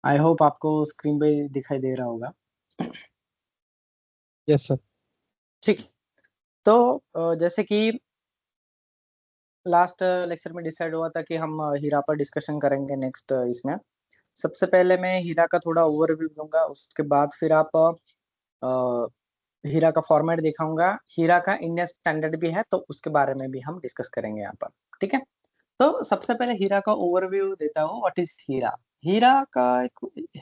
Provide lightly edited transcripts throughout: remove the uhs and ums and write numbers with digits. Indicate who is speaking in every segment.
Speaker 1: I hope आपको screen पे दिखाई दे रहा होगा।
Speaker 2: Yes sir.
Speaker 1: ठीक। तो जैसे कि लास्ट लेक्चर में डिसाइड हुआ था कि हम हीरा पर डिस्कशन करेंगे नेक्स्ट इसमें। सबसे पहले मैं हीरा का थोड़ा ओवरव्यू दूंगा, उसके बाद फिर आप हीरा का फॉर्मेट दिखाऊंगा। हीरा का इंडियन स्टैंडर्ड भी है तो उसके बारे में भी हम डिस्कस करेंगे यहाँ पर। ठीक है। तो सबसे पहले हीरा का ओवरव्यू देता हूँ। व्हाट इज हीरा? हीरा का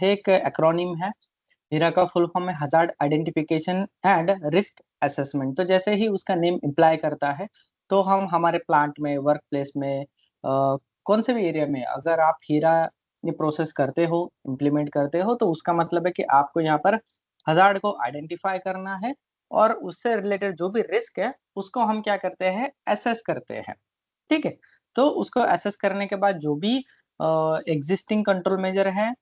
Speaker 1: एक एक्रोनिम है। हीरा का फुल फॉर्म है hazard identification and risk assessment. तो जैसे ही उसका नेम इम्प्लाई करता है, तो हम हमारे प्लांट में, वर्क प्लेस में, कौन से भी एरिया में अगर आप हीरा ये प्रोसेस करते हो, इम्प्लीमेंट करते हो, तो उसका मतलब है कि आपको यहाँ पर हजार्ड को आइडेंटिफाई करना है और उससे रिलेटेड जो भी रिस्क है उसको हम क्या करते हैं, एसेस करते हैं। ठीक है। तो उसको एसेस करने के बाद जो भी एग्जिस्टिंग कंट्रोल मेजर है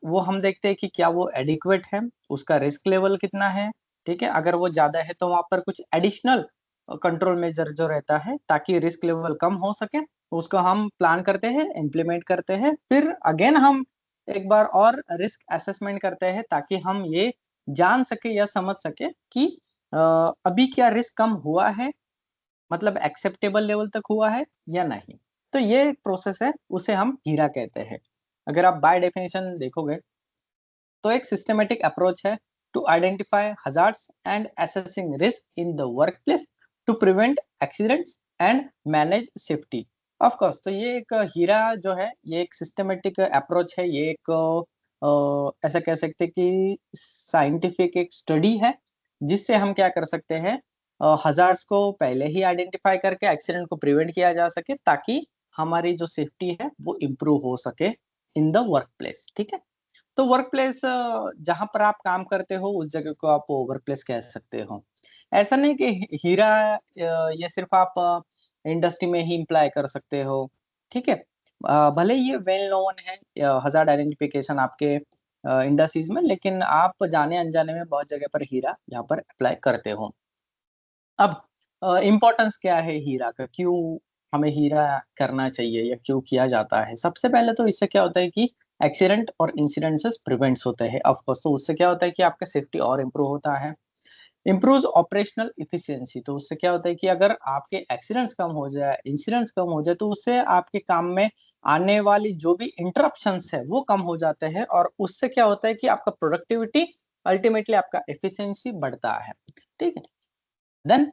Speaker 1: वो हम देखते हैं कि क्या वो एडिक्वेट है, उसका रिस्क लेवल कितना है। ठीक है। अगर वो ज्यादा है तो वहां पर कुछ एडिशनल कंट्रोल मेजर जो रहता है ताकि रिस्क लेवल कम हो सके, उसको हम प्लान करते हैं, इम्प्लीमेंट करते हैं। फिर अगेन हम एक बार और रिस्क असेसमेंट करते हैं ताकि हम ये जान सके या समझ सके कि अभी क्या रिस्क कम हुआ है, मतलब एक्सेप्टेबल लेवल तक हुआ है या नहीं। तो ये एक प्रोसेस है, उसे हम हीरा कहते हैं। अगर आप बाय डेफिनेशन देखोगे तो एक सिस्टमेटिक अप्रोच है to identify hazards and assessing risk in the workplace to prevent accidents and manage safety. Of course, तो ये एक हीरा जो है ये एक सिस्टमेटिक अप्रोच है। ये एक ऐसा कह सकते हैं कि साइंटिफिक एक स्टडी है जिससे हम क्या कर सकते हैं, हजार्ड्स को पहले ही आइडेंटिफाई करके एक्सीडेंट को प्रिवेंट किया जा सके ताकि हमारी जो सेफ्टी है वो इम्प्रूव हो सके इन द वर्क प्लेस। ठीक है। तो वर्क प्लेस जहां पर आप काम करते हो उस जगह को आप वर्क प्लेस कह सकते हो। ऐसा नहीं कि हीरा ये सिर्फ आप इंडस्ट्री में ही इम्प्लाई कर सकते हो। ठीक है। भले ये वेल नोन है हजार्ड आइडेंटिफिकेशन आपके इंडस्ट्रीज में, लेकिन आप जाने अनजाने में बहुत जगह पर हीरा यहाँ पर अप्लाई करते हो। अब इम्पोर्टेंस क्या है हीरा का, क्यों हमें हीरा करना चाहिए या क्यों किया जाता है? सबसे पहले तो इससे क्या होता है कि एक्सीडेंट और इंसिडेंसेस प्रिवेंट्स होते हैं ऑफ कोर्स। तो उससे क्या होता है कि आपका सेफ्टी और इम्प्रूव होता है। इम्प्रूव ऑपरेशनल इफिशियंसी, तो उससे क्या होता है कि अगर आपके एक्सीडेंट्स कम हो जाए, इंसिडेंट्स कम हो जाए, तो उससे आपके काम में आने वाली जो भी इंटरप्शंस है वो कम हो जाते हैं और उससे क्या होता है कि आपका प्रोडक्टिविटी, अल्टीमेटली आपका एफिशिएंसी बढ़ता है। ठीक है। Then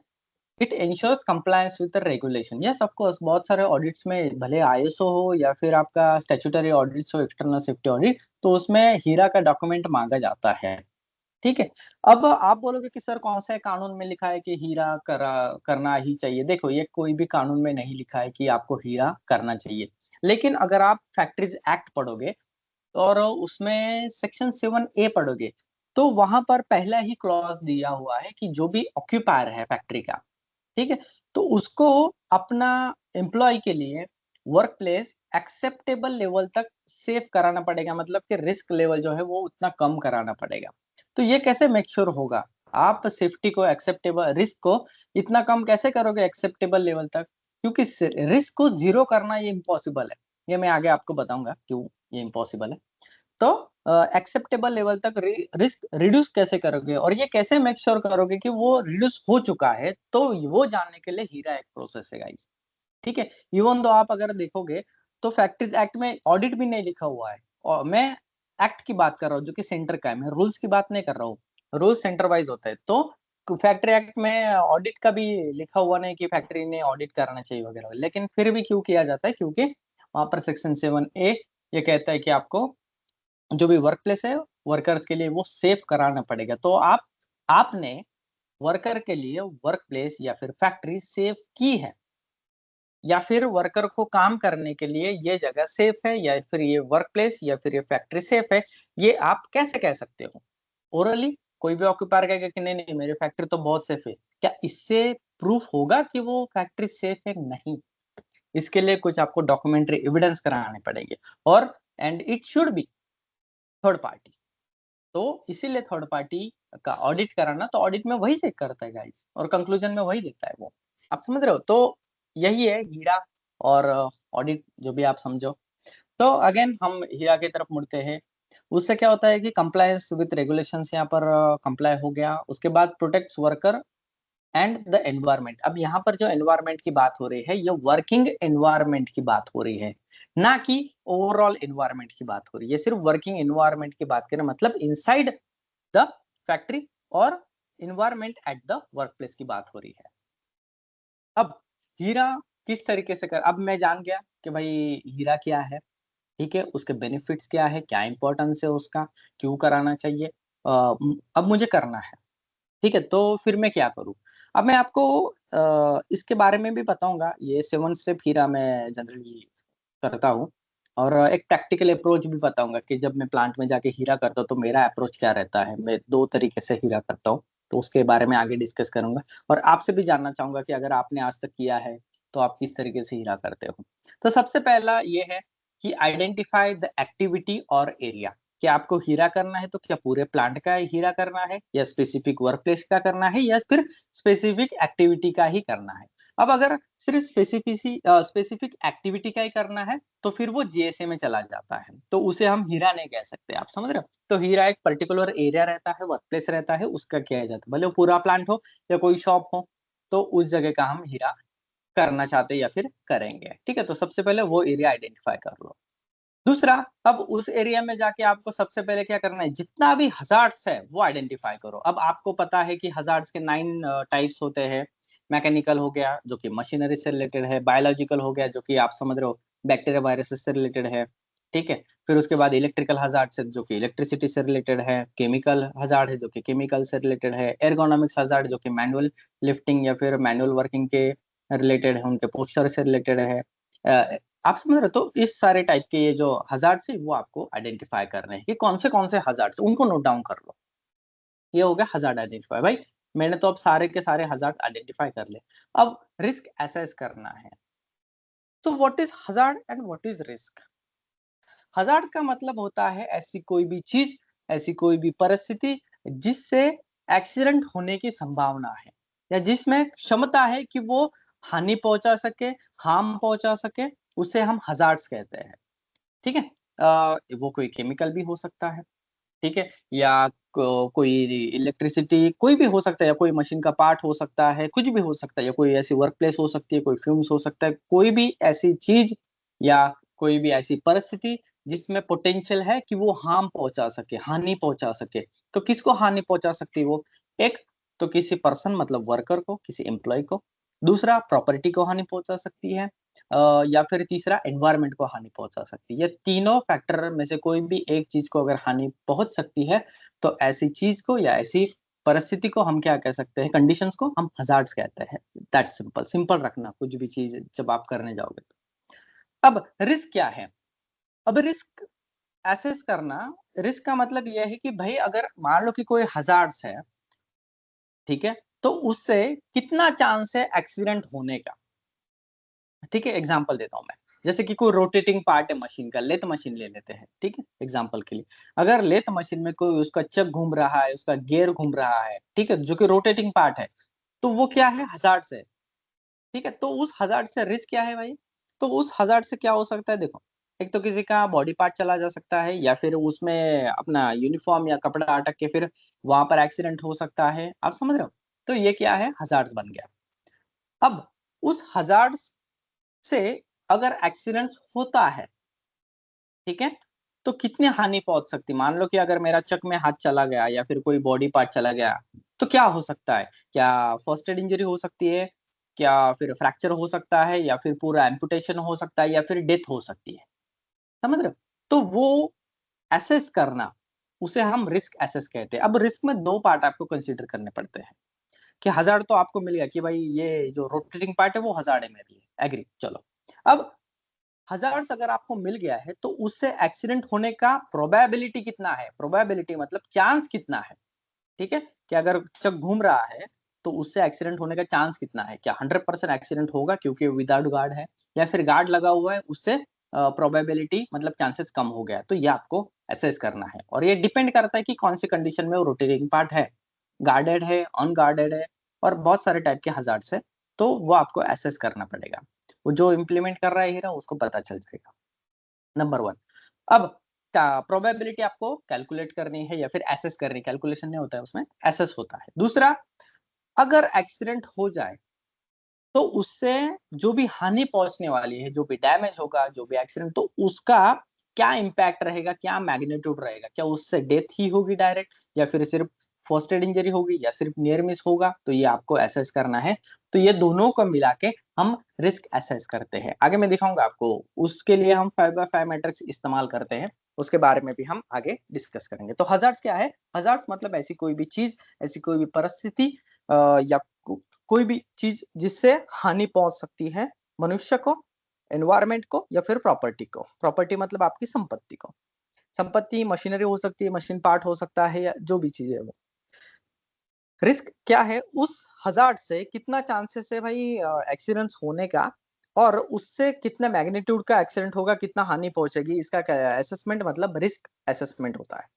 Speaker 1: it ensures compliance with the regulation. Yes of course, बहुत सारे ऑडिट्स में भले आईएसओ हो या फिर आपका स्टैट्यूटरी ऑडिट्स हो, एक्सटर्नल सेफ्टी ऑडिट, तो उसमें हीरा का डॉक्यूमेंट मांगा जाता है। ठीक है। अब आप बोलोगे कि सर कौन सा कानून में लिखा है कि हीरा करना ही चाहिए? देखो, ये कोई भी कानून में नहीं लिखा है कि आपको हीरा करना चाहिए। लेकिन अगर आप फैक्ट्रीज एक्ट पढ़ोगे और उसमें सेक्शन 7A पढ़ोगे, तो वहां पर पहला ही क्लॉज दिया हुआ है कि जो भी ऑक्यूपायर है फैक्ट्री का, ठीक है, तो उसको अपना एम्प्लॉय के लिए वर्क प्लेस एक्सेप्टेबल लेवल तक सेफ कराना पड़ेगा, मतलब कि रिस्क लेवल जो है वो उतना कम कराना पड़ेगा। तो ये कैसे मेक श्योर होगा? आप सेफ्टी को, एक्सेप्टेबल रिस्क को इतना कम कैसे करोगे एक्सेप्टेबल लेवल तक? क्योंकि रिस्क को जीरो करना ये इम्पॉसिबल है। ये मैं आगे आपको बताऊंगा क्यों ये इम्पॉसिबल है। तो एक्सेप्टेबल लेवल तक रिस्क रिड्यूस कैसे करोगे और ये कैसे मेक श्योर करोगे कि वो रिड्यूस हो चुका है? तो वो जानने के लिए हीरा एक प्रोसेस है गाइस। ठीक है। इवन दो आप अगर देखोगे तो फैक्ट्रीज एक्ट में ऑडिट भी नहीं लिखा हुआ है, और मैं एक्ट की बात कर रहा हूँ जो कि सेंटर का है, मैं रूल्स की बात नहीं कर रहा हूँ। रूल्स सेंटर वाइज होता है, तो फैक्ट्री एक्ट में ऑडिट का भी लिखा हुआ नहीं कि फैक्ट्री ने ऑडिट करना चाहिए वगैरह, लेकिन फिर भी क्यों किया जाता है? क्योंकि वहां पर सेक्शन 7A ये कहता है कि आपको जो भी वर्क प्लेस है वर्कर्स के लिए वो सेफ कराना पड़ेगा। तो आपने वर्कर के लिए वर्क प्लेस या फिर फैक्ट्री सेफ की है, या फिर वर्कर को काम करने के लिए ये जगह सेफ है, या फिर ये वर्क प्लेस या फिर ये फैक्ट्री सेफ है, ये आप कैसे कह सकते हो? ओरली कोई भी ऑक्यूपायर कहेगा कि नहीं नहीं मेरी फैक्ट्री तो बहुत सेफ है, क्या इससे प्रूफ होगा कि वो फैक्ट्री सेफ है? नहीं। इसके लिए कुछ आपको डॉक्यूमेंट्री एविडेंस कराने पड़ेंगे, और and it should be third party. तो इसीलिए थर्ड पार्टी का ऑडिट कराना, तो ऑडिट में वही चेक करता है गाइस और कंक्लूजन में वही देता है वो। आप समझ रहे हो? तो यही है हीरा और ऑडिट, जो भी आप समझो। तो अगेन हम हीरा की तरफ मुड़ते हैं। उससे क्या होता है कि कंप्लायंस विद रेगुलेशंस यहाँ पर कंप्लाई हो गया। उसके बाद protects worker and the environment. अब यहाँ पर जो एनवायरनमेंट की बात हो रही है, ये वर्किंग एनवायरनमेंट की बात हो रही है, ना कि ओवरऑल एनवायरनमेंट की बात हो रही है। सिर्फ वर्किंग एनवायरनमेंट की बात करें, मतलब इनसाइड द फैक्ट्री और environment at the work place की बात हो रही है। अब हीरा किस तरीके से कर, अब मैं जान गया कि भाई हीरा क्या है, ठीक है, उसके बेनिफिट्स क्या है, क्या इंपॉर्टेंस है उसका, क्यों कराना चाहिए, अब मुझे करना है, ठीक है, तो फिर मैं क्या करूँ? अब मैं आपको इसके बारे में भी बताऊँगा, ये 7 स्टेप हीरा मैं जनरली करता हूँ और एक प्रैक्टिकल अप्रोच भी बताऊँगा कि जब मैं प्लांट में जाके हीरा करता हूँ, तो मेरा अप्रोच क्या रहता है। मैं 2 तरीके से हीरा करता हूँ, तो उसके बारे में आगे डिस्कस करूँगा और आपसे भी जानना चाहूँगा कि अगर आपने आज तक किया है, तो आप किस तरीके से हीरा करते हो? तो सबसे पहला ये है कि आइडेंटिफाई द एक्टिविटी और एरिया। क्या आपको हीरा करना है, तो क्या पूरे प्लांट का हीरा करना है या स्पेसिफिक वर्क प्लेस का करना है या फिर स्पेसिफिक एक्टिविटी का ही करना है? अब अगर सिर्फ स्पेसिफिक एक्टिविटी का ही करना है, तो फिर वो जीएसए में चला जाता है, तो उसे हम हीरा नहीं कह सकते, आप समझ रहे हो? तो हीरा एक पर्टिकुलर एरिया रहता है, वर्क प्लेस रहता है, उसका किया जाता है, भले वो पूरा प्लांट हो या कोई शॉप हो, तो उस जगह का हम हीरा करना चाहते हैं या फिर करेंगे, ठीक है? तो सबसे पहले वो एरिया आइडेंटिफाई कर लो। दूसरा, अब उस एरिया में जाके आपको सबसे पहले क्या करना है, जितना भी हज़ार्ड्स है वो आइडेंटिफाई करो। अब आपको पता है कि हज़ार्ड्स के 9 टाइप्स होते हैं। मैकेनिकल हो गया जो कि मशीनरी से रिलेटेड है, बायोलॉजिकल हो गया जो कि आप समझ रहे हो बैक्टीरिया वायरसेस से रिलेटेड है, ठीक है? फिर उसके बाद इलेक्ट्रिकल हज़ार्ड्स है जो कि इलेक्ट्रिसिटी से रिलेटेड है, केमिकल हज़ार्ड है जो कि केमिकल से रिलेटेड है, एर्गोनॉमिक्स हज़ार्ड जो कि मैनुअल लिफ्टिंग या फिर मैनुअल वर्किंग के रिलेटेड है, उनके पोस्चर से रिलेटेड है। अ, आप समझ रहे हो? तो इस सारे टाइप के ये जो हज़ार्ड्स है वो आपको आइडेंटिफ़ाई करने हैं कि कौन से हज़ार्ड्स उनको नोट डाउन कर लो। ये हो गया हज़ार्ड आइडेंटिफ़ाई। भाई मैंने तो अब सारे के सारे हज़ार्ड आइडेंटिफ़ाई कर लिए। अब रिस्क असेस करना है। तो what is hazard and what is risk? Hazards का मतलब होता है ऐसी कोई भी चीज़, ऐसी कोई भी परिस्थिति जिससे एक्सीडेंट होने की संभावना है या जिसमें क्षमता है कि वो हानि पहुँचा सके, हार्म पहुँचा सके, उसे हम हज़ार्ड्स कहते हैं। ठीक है? वो कोई केमिकल भी हो सकता है, ठीक है? या कोई इलेक्ट्रिसिटी कोई भी हो सकता है या कोई मशीन का पार्ट हो सकता है, कुछ भी हो सकता है या कोई ऐसी वर्क प्लेस हो सकती है, कोई फ्यूम्स हो सकता है, कोई भी ऐसी चीज़ या कोई भी ऐसी परिस्थिति जिसमें पोटेंशियल है कि वो हार्म पहुँचा सके, हानि पहुँचा सके। तो किसको हानि पहुँचा सकती है वो? एक तो किसी पर्सन मतलब वर्कर को, किसी एम्प्लॉयी को, दूसरा प्रॉपर्टी को हानि पहुँचा सकती है या फिर तीसरा एनवायरनमेंट को हानि पहुँचा सकती है। ये तीनों फैक्टर में से कोई भी एक चीज़ को अगर हानि पहुँच सकती है, तो ऐसी चीज़ को या ऐसी परिस्थिति को हम क्या कह सकते हैं, कंडीशंस को हम हज़ार्ड्स कहते हैं। दैट्स सिंपल, सिंपल रखना कुछ भी चीज़ जब आप करने जाओगे तो। अब रिस्क क्या है? अब रिस्क असेस करना, रिस्क का मतलब ये है कि भई अगर मान लो कि कोई हज़ार्ड्स है, ठीक है? तो उससे कितना चांस है एक्सीडेंट होने का? ठीक है, एग्ज़ाम्पल देता हूँ मैं। जैसे कि कोई रोटेटिंग पार्ट है मशीन का, लेथ मशीन ले लेते हैं, ठीक है? एग्ज़ाम्पल के लिए। अगर लेथ मशीन में कोई उसका चक घूम रहा है, उसका गियर घूम रहा है, ठीक है? जो कि रोटेटिंग पार्ट है, तो वो क्या है? हज़ार्ड से, ठीक है? तो उस हज़ार्ड से रिस्क क्या है भाई? तो उस हज़ार्ड से क्या हो सकता है देखो, एक तो किसी का बॉडी पार्ट चला जा सकता है या फिर उसमें अपना यूनिफ़ॉर्म या कपड़ा अटक के फिर वहाँ पर एक्सीडेंट हो सकता है, आप समझ रहे हो? तो ये क्या है? हज़ार्ड्स बन गया। अब उस हज़ार्ड्स से अगर एक्सीडेंट्स होता है, ठीक है? तो कितनी हानि पहुँच सकती है? मान लो कि अगर मेरा चक में हाथ चला गया या फिर कोई बॉडी पार्ट चला गया, तो क्या हो सकता है? क्या फर्स्ट एड इंजरी हो सकती है? क्या फिर फ्रैक्चर हो सकता है या फिर पूरा एम्पुटेशन हो सकता है या फिर डेथ हो सकती है? समझ रहे हो? तो वो असेस करना, उसे हम रिस्क असेस कहते हैं। अब रिस्क में 2 पार्ट आपको कंसीडर करने पड़ते हैं, कि हज़ार्ड तो आपको मिल गया कि भाई ये जो रोटेटिंग पार्ट है वो हज़ार्ड है मेरे लिए, एग्री, चलो। अब हज़ार्ड्स अगर आपको मिल गया है, तो उससे एक्सीडेंट होने का प्रोबेबिलिटी कितना है? प्रोबेबिलिटी मतलब चांस कितना है, ठीक है? कि अगर चक घूम रहा है, तो उससे एक्सीडेंट होने का चांस कितना है? क्या 100% एक्सीडेंट होगा क्योंकि विदाउट गार्ड है या फिर गार्ड लगा हुआ है उससे प्रोबेबिलिटी मतलब चांसेस कम हो गया है। तो ये आपको असेस करना है और ये डिपेंड करता है कि कौन-सी कंडीशन में वो रोटेटिंग पार्ट है, गार्डेड है, अनगार्डेड है और बहुत सारे टाइप के हज़ार्ड्स हैं, तो वो आपको असेस करना पड़ेगा। वो जो इम्प्लीमेंट कर रहा है हीरा उसको पता चल जाएगा। नंबर 1। अब प्रोबेबिलिटी आपको कैलकुलेट करनी है या फिर एसेस करनी, कैलकुलेशन नहीं होता है उसमें, एसेस होता है। दूसरा, अगर एक्सीडेंट हो जाए तो उससे जो भी हानि पहुंचने वाली है, जो भी डैमेज होगा, जो भी एक्सीडेंट, तो उसका क्या इम्पैक्ट रहेगा, क्या मैग्नीट्यूड रहेगा, क्या उससे डेथ ही होगी डायरेक्ट, या फिर सिर्फ फर्स्ट एड इंजरी होगी, या सिर्फ नियर मिस होगा, तो ये आपको एसेस करना है। तो ये दोनों को मिला के हम रिस्क एसेस करते हैं। आगे मैं दिखाऊंगा आपको, उसके लिए हम 5x5 मैट्रिक्स इस्तेमाल करते हैं, उसके बारे में भी हम आगे डिस्कस करेंगे। तो हजार्ड्स क्या है? हजार्ड्स मतलब ऐसी कोई भी चीज, ऐसी कोई भी परिस्थिति या कोई भी चीज जिससे हानि पहुंच सकती है मनुष्य को, एनवायरमेंट को, या फिर प्रॉपर्टी को। प्रॉपर्टी मतलब आपकी संपत्ति को। संपत्ति मशीनरी हो सकती है, मशीन पार्ट हो सकता है, या जो भी चीज है वो। रिस्क क्या है? उस हजार्ड से कितना चांसेस है भाई एक्सीडेंट्स होने का, और उससे कितना मैग्नीट्यूड का एक्सीडेंट होगा, कितना हानि पहुंचेगी, इसका क्या है? असेसमेंट मतलब रिस्क असेसमेंट होता है।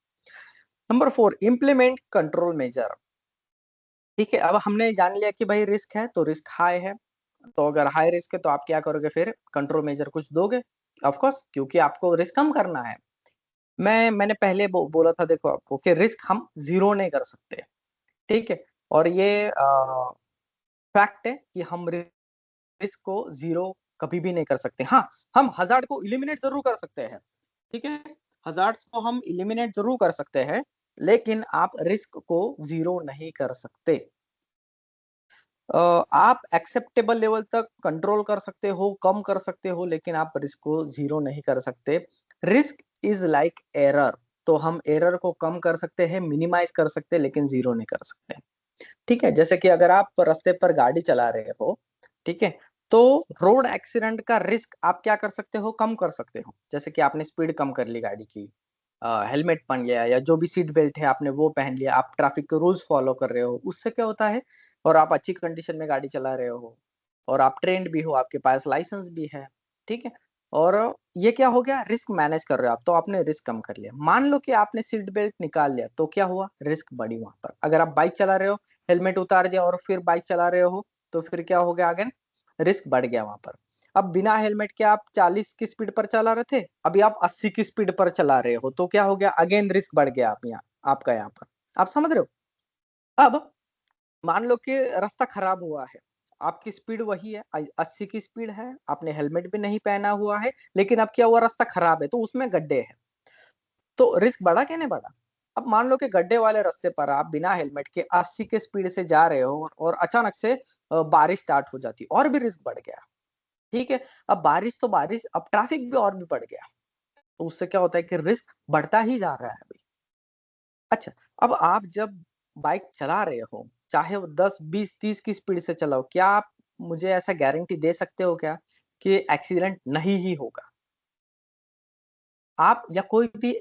Speaker 1: Number 4, implement control measure. ठीक है, अब हमने जान लिया कि भाई रिस्क है तो रिस्क हाई है, तो अगर हाई रिस्क है तो आप क्या करोगे? फिर कंट्रोल मेजर कुछ दोगे, ऑफ कोर्स, क्योंकि आपको रिस्क कम करना है। मैंने पहले बोला था देखो आपको कि रिस्क हम जीरो नहीं कर सकते, ठीक है, और ये फैक्ट है कि हम रिस्क को जीरो कभी भी नहीं कर सकते। हाँ, हम हजार्ड को इलिमिनेट जरूर कर सकते हैं, ठीक है, हजार्ड्स को हम इलिमिनेट जरूर कर सकते हैं, लेकिन आप रिस्क को जीरो नहीं कर सकते। आप एक्सेप्टेबल लेवल तक कंट्रोल कर सकते हो, कम कर सकते हो, लेकिन आप रिस्क को जीरो नहीं कर सकते। रिस्क इज लाइक एरर, तो हम एरर को कम कर सकते हैं, मिनिमाइज कर सकते हैं, लेकिन जीरो नहीं कर सकते। ठीक है, जैसे कि अगर आप रास्ते पर गाड़ी चला रहे हो, ठीक है, तो रोड एक्सीडेंट का रिस्क आप क्या कर सकते हो? कम कर सकते हो। जैसे कि आपने स्पीड कम कर ली गाड़ी की, हेलमेट पहन लिया, या जो भी सीट बेल्ट है आपने वो पहन लिया, आप ट्रैफिक के रूल्स फॉलो कर रहे हो, उससे क्या होता है, और आप अच्छी कंडीशन में गाड़ी चला रहे हो, और आप ट्रेन्ड भी हो, आपके पास लाइसेंस भी है, ठीक है, और ये क्या हो गया? रिस्क मैनेज कर रहे हो आप, तो आपने रिस्क कम कर लिया। मान लो कि आपने सीट बेल्ट निकाल लिया, तो क्या हुआ? रिस्क बढ़ी वहां पर। अगर आप बाइक चला रहे हो, हेलमेट उतार दिया और फिर बाइक चला रहे हो, तो फिर क्या हो गया? अगेन रिस्क बढ़ गया वहां पर। अब बिना हेलमेट के आप 40 की स्पीड पर चला रहे थे, अभी आप 80 की स्पीड पर चला रहे हो, तो क्या हो गया? अगेन रिस्क बढ़ गया आप यहाँ, आपका यहाँ पर। आप समझ रहे हो? अब मान लो कि रास्ता खराब हुआ है, आपकी स्पीड वही है, 80 की स्पीड है, आपने हेलमेट भी नहीं पहना हुआ है, लेकिन अब क्या हुआ? रास्ता खराब है, तो उसमें गड्ढे हैं, तो रिस्क बढ़ा क्या नहीं बढ़ा? अब मान लो कि गड्ढे वाले रास्ते पर आप बिना हेलमेट के 80 के स्पीड से जा रहे हो, और अचानक से बारिश स्टार्ट हो जाती, और भी रिस्क बढ़ गया। ठीक है, अब बारिश तो बारिश, अब ट्रैफिक भी और भी बढ़ गया, तो उससे क्या होता है कि रिस्क बढ़ता ही जा रहा है अभी। अच्छा, अब आप जब बाइक चला रहे हो, चाहे वो 10, 20, 30 की स्पीड से चलाओ, क्या आप मुझे ऐसा गारंटी दे सकते हो क्या कि एक्सीडेंट नहीं ही होगा? आप या कोई भी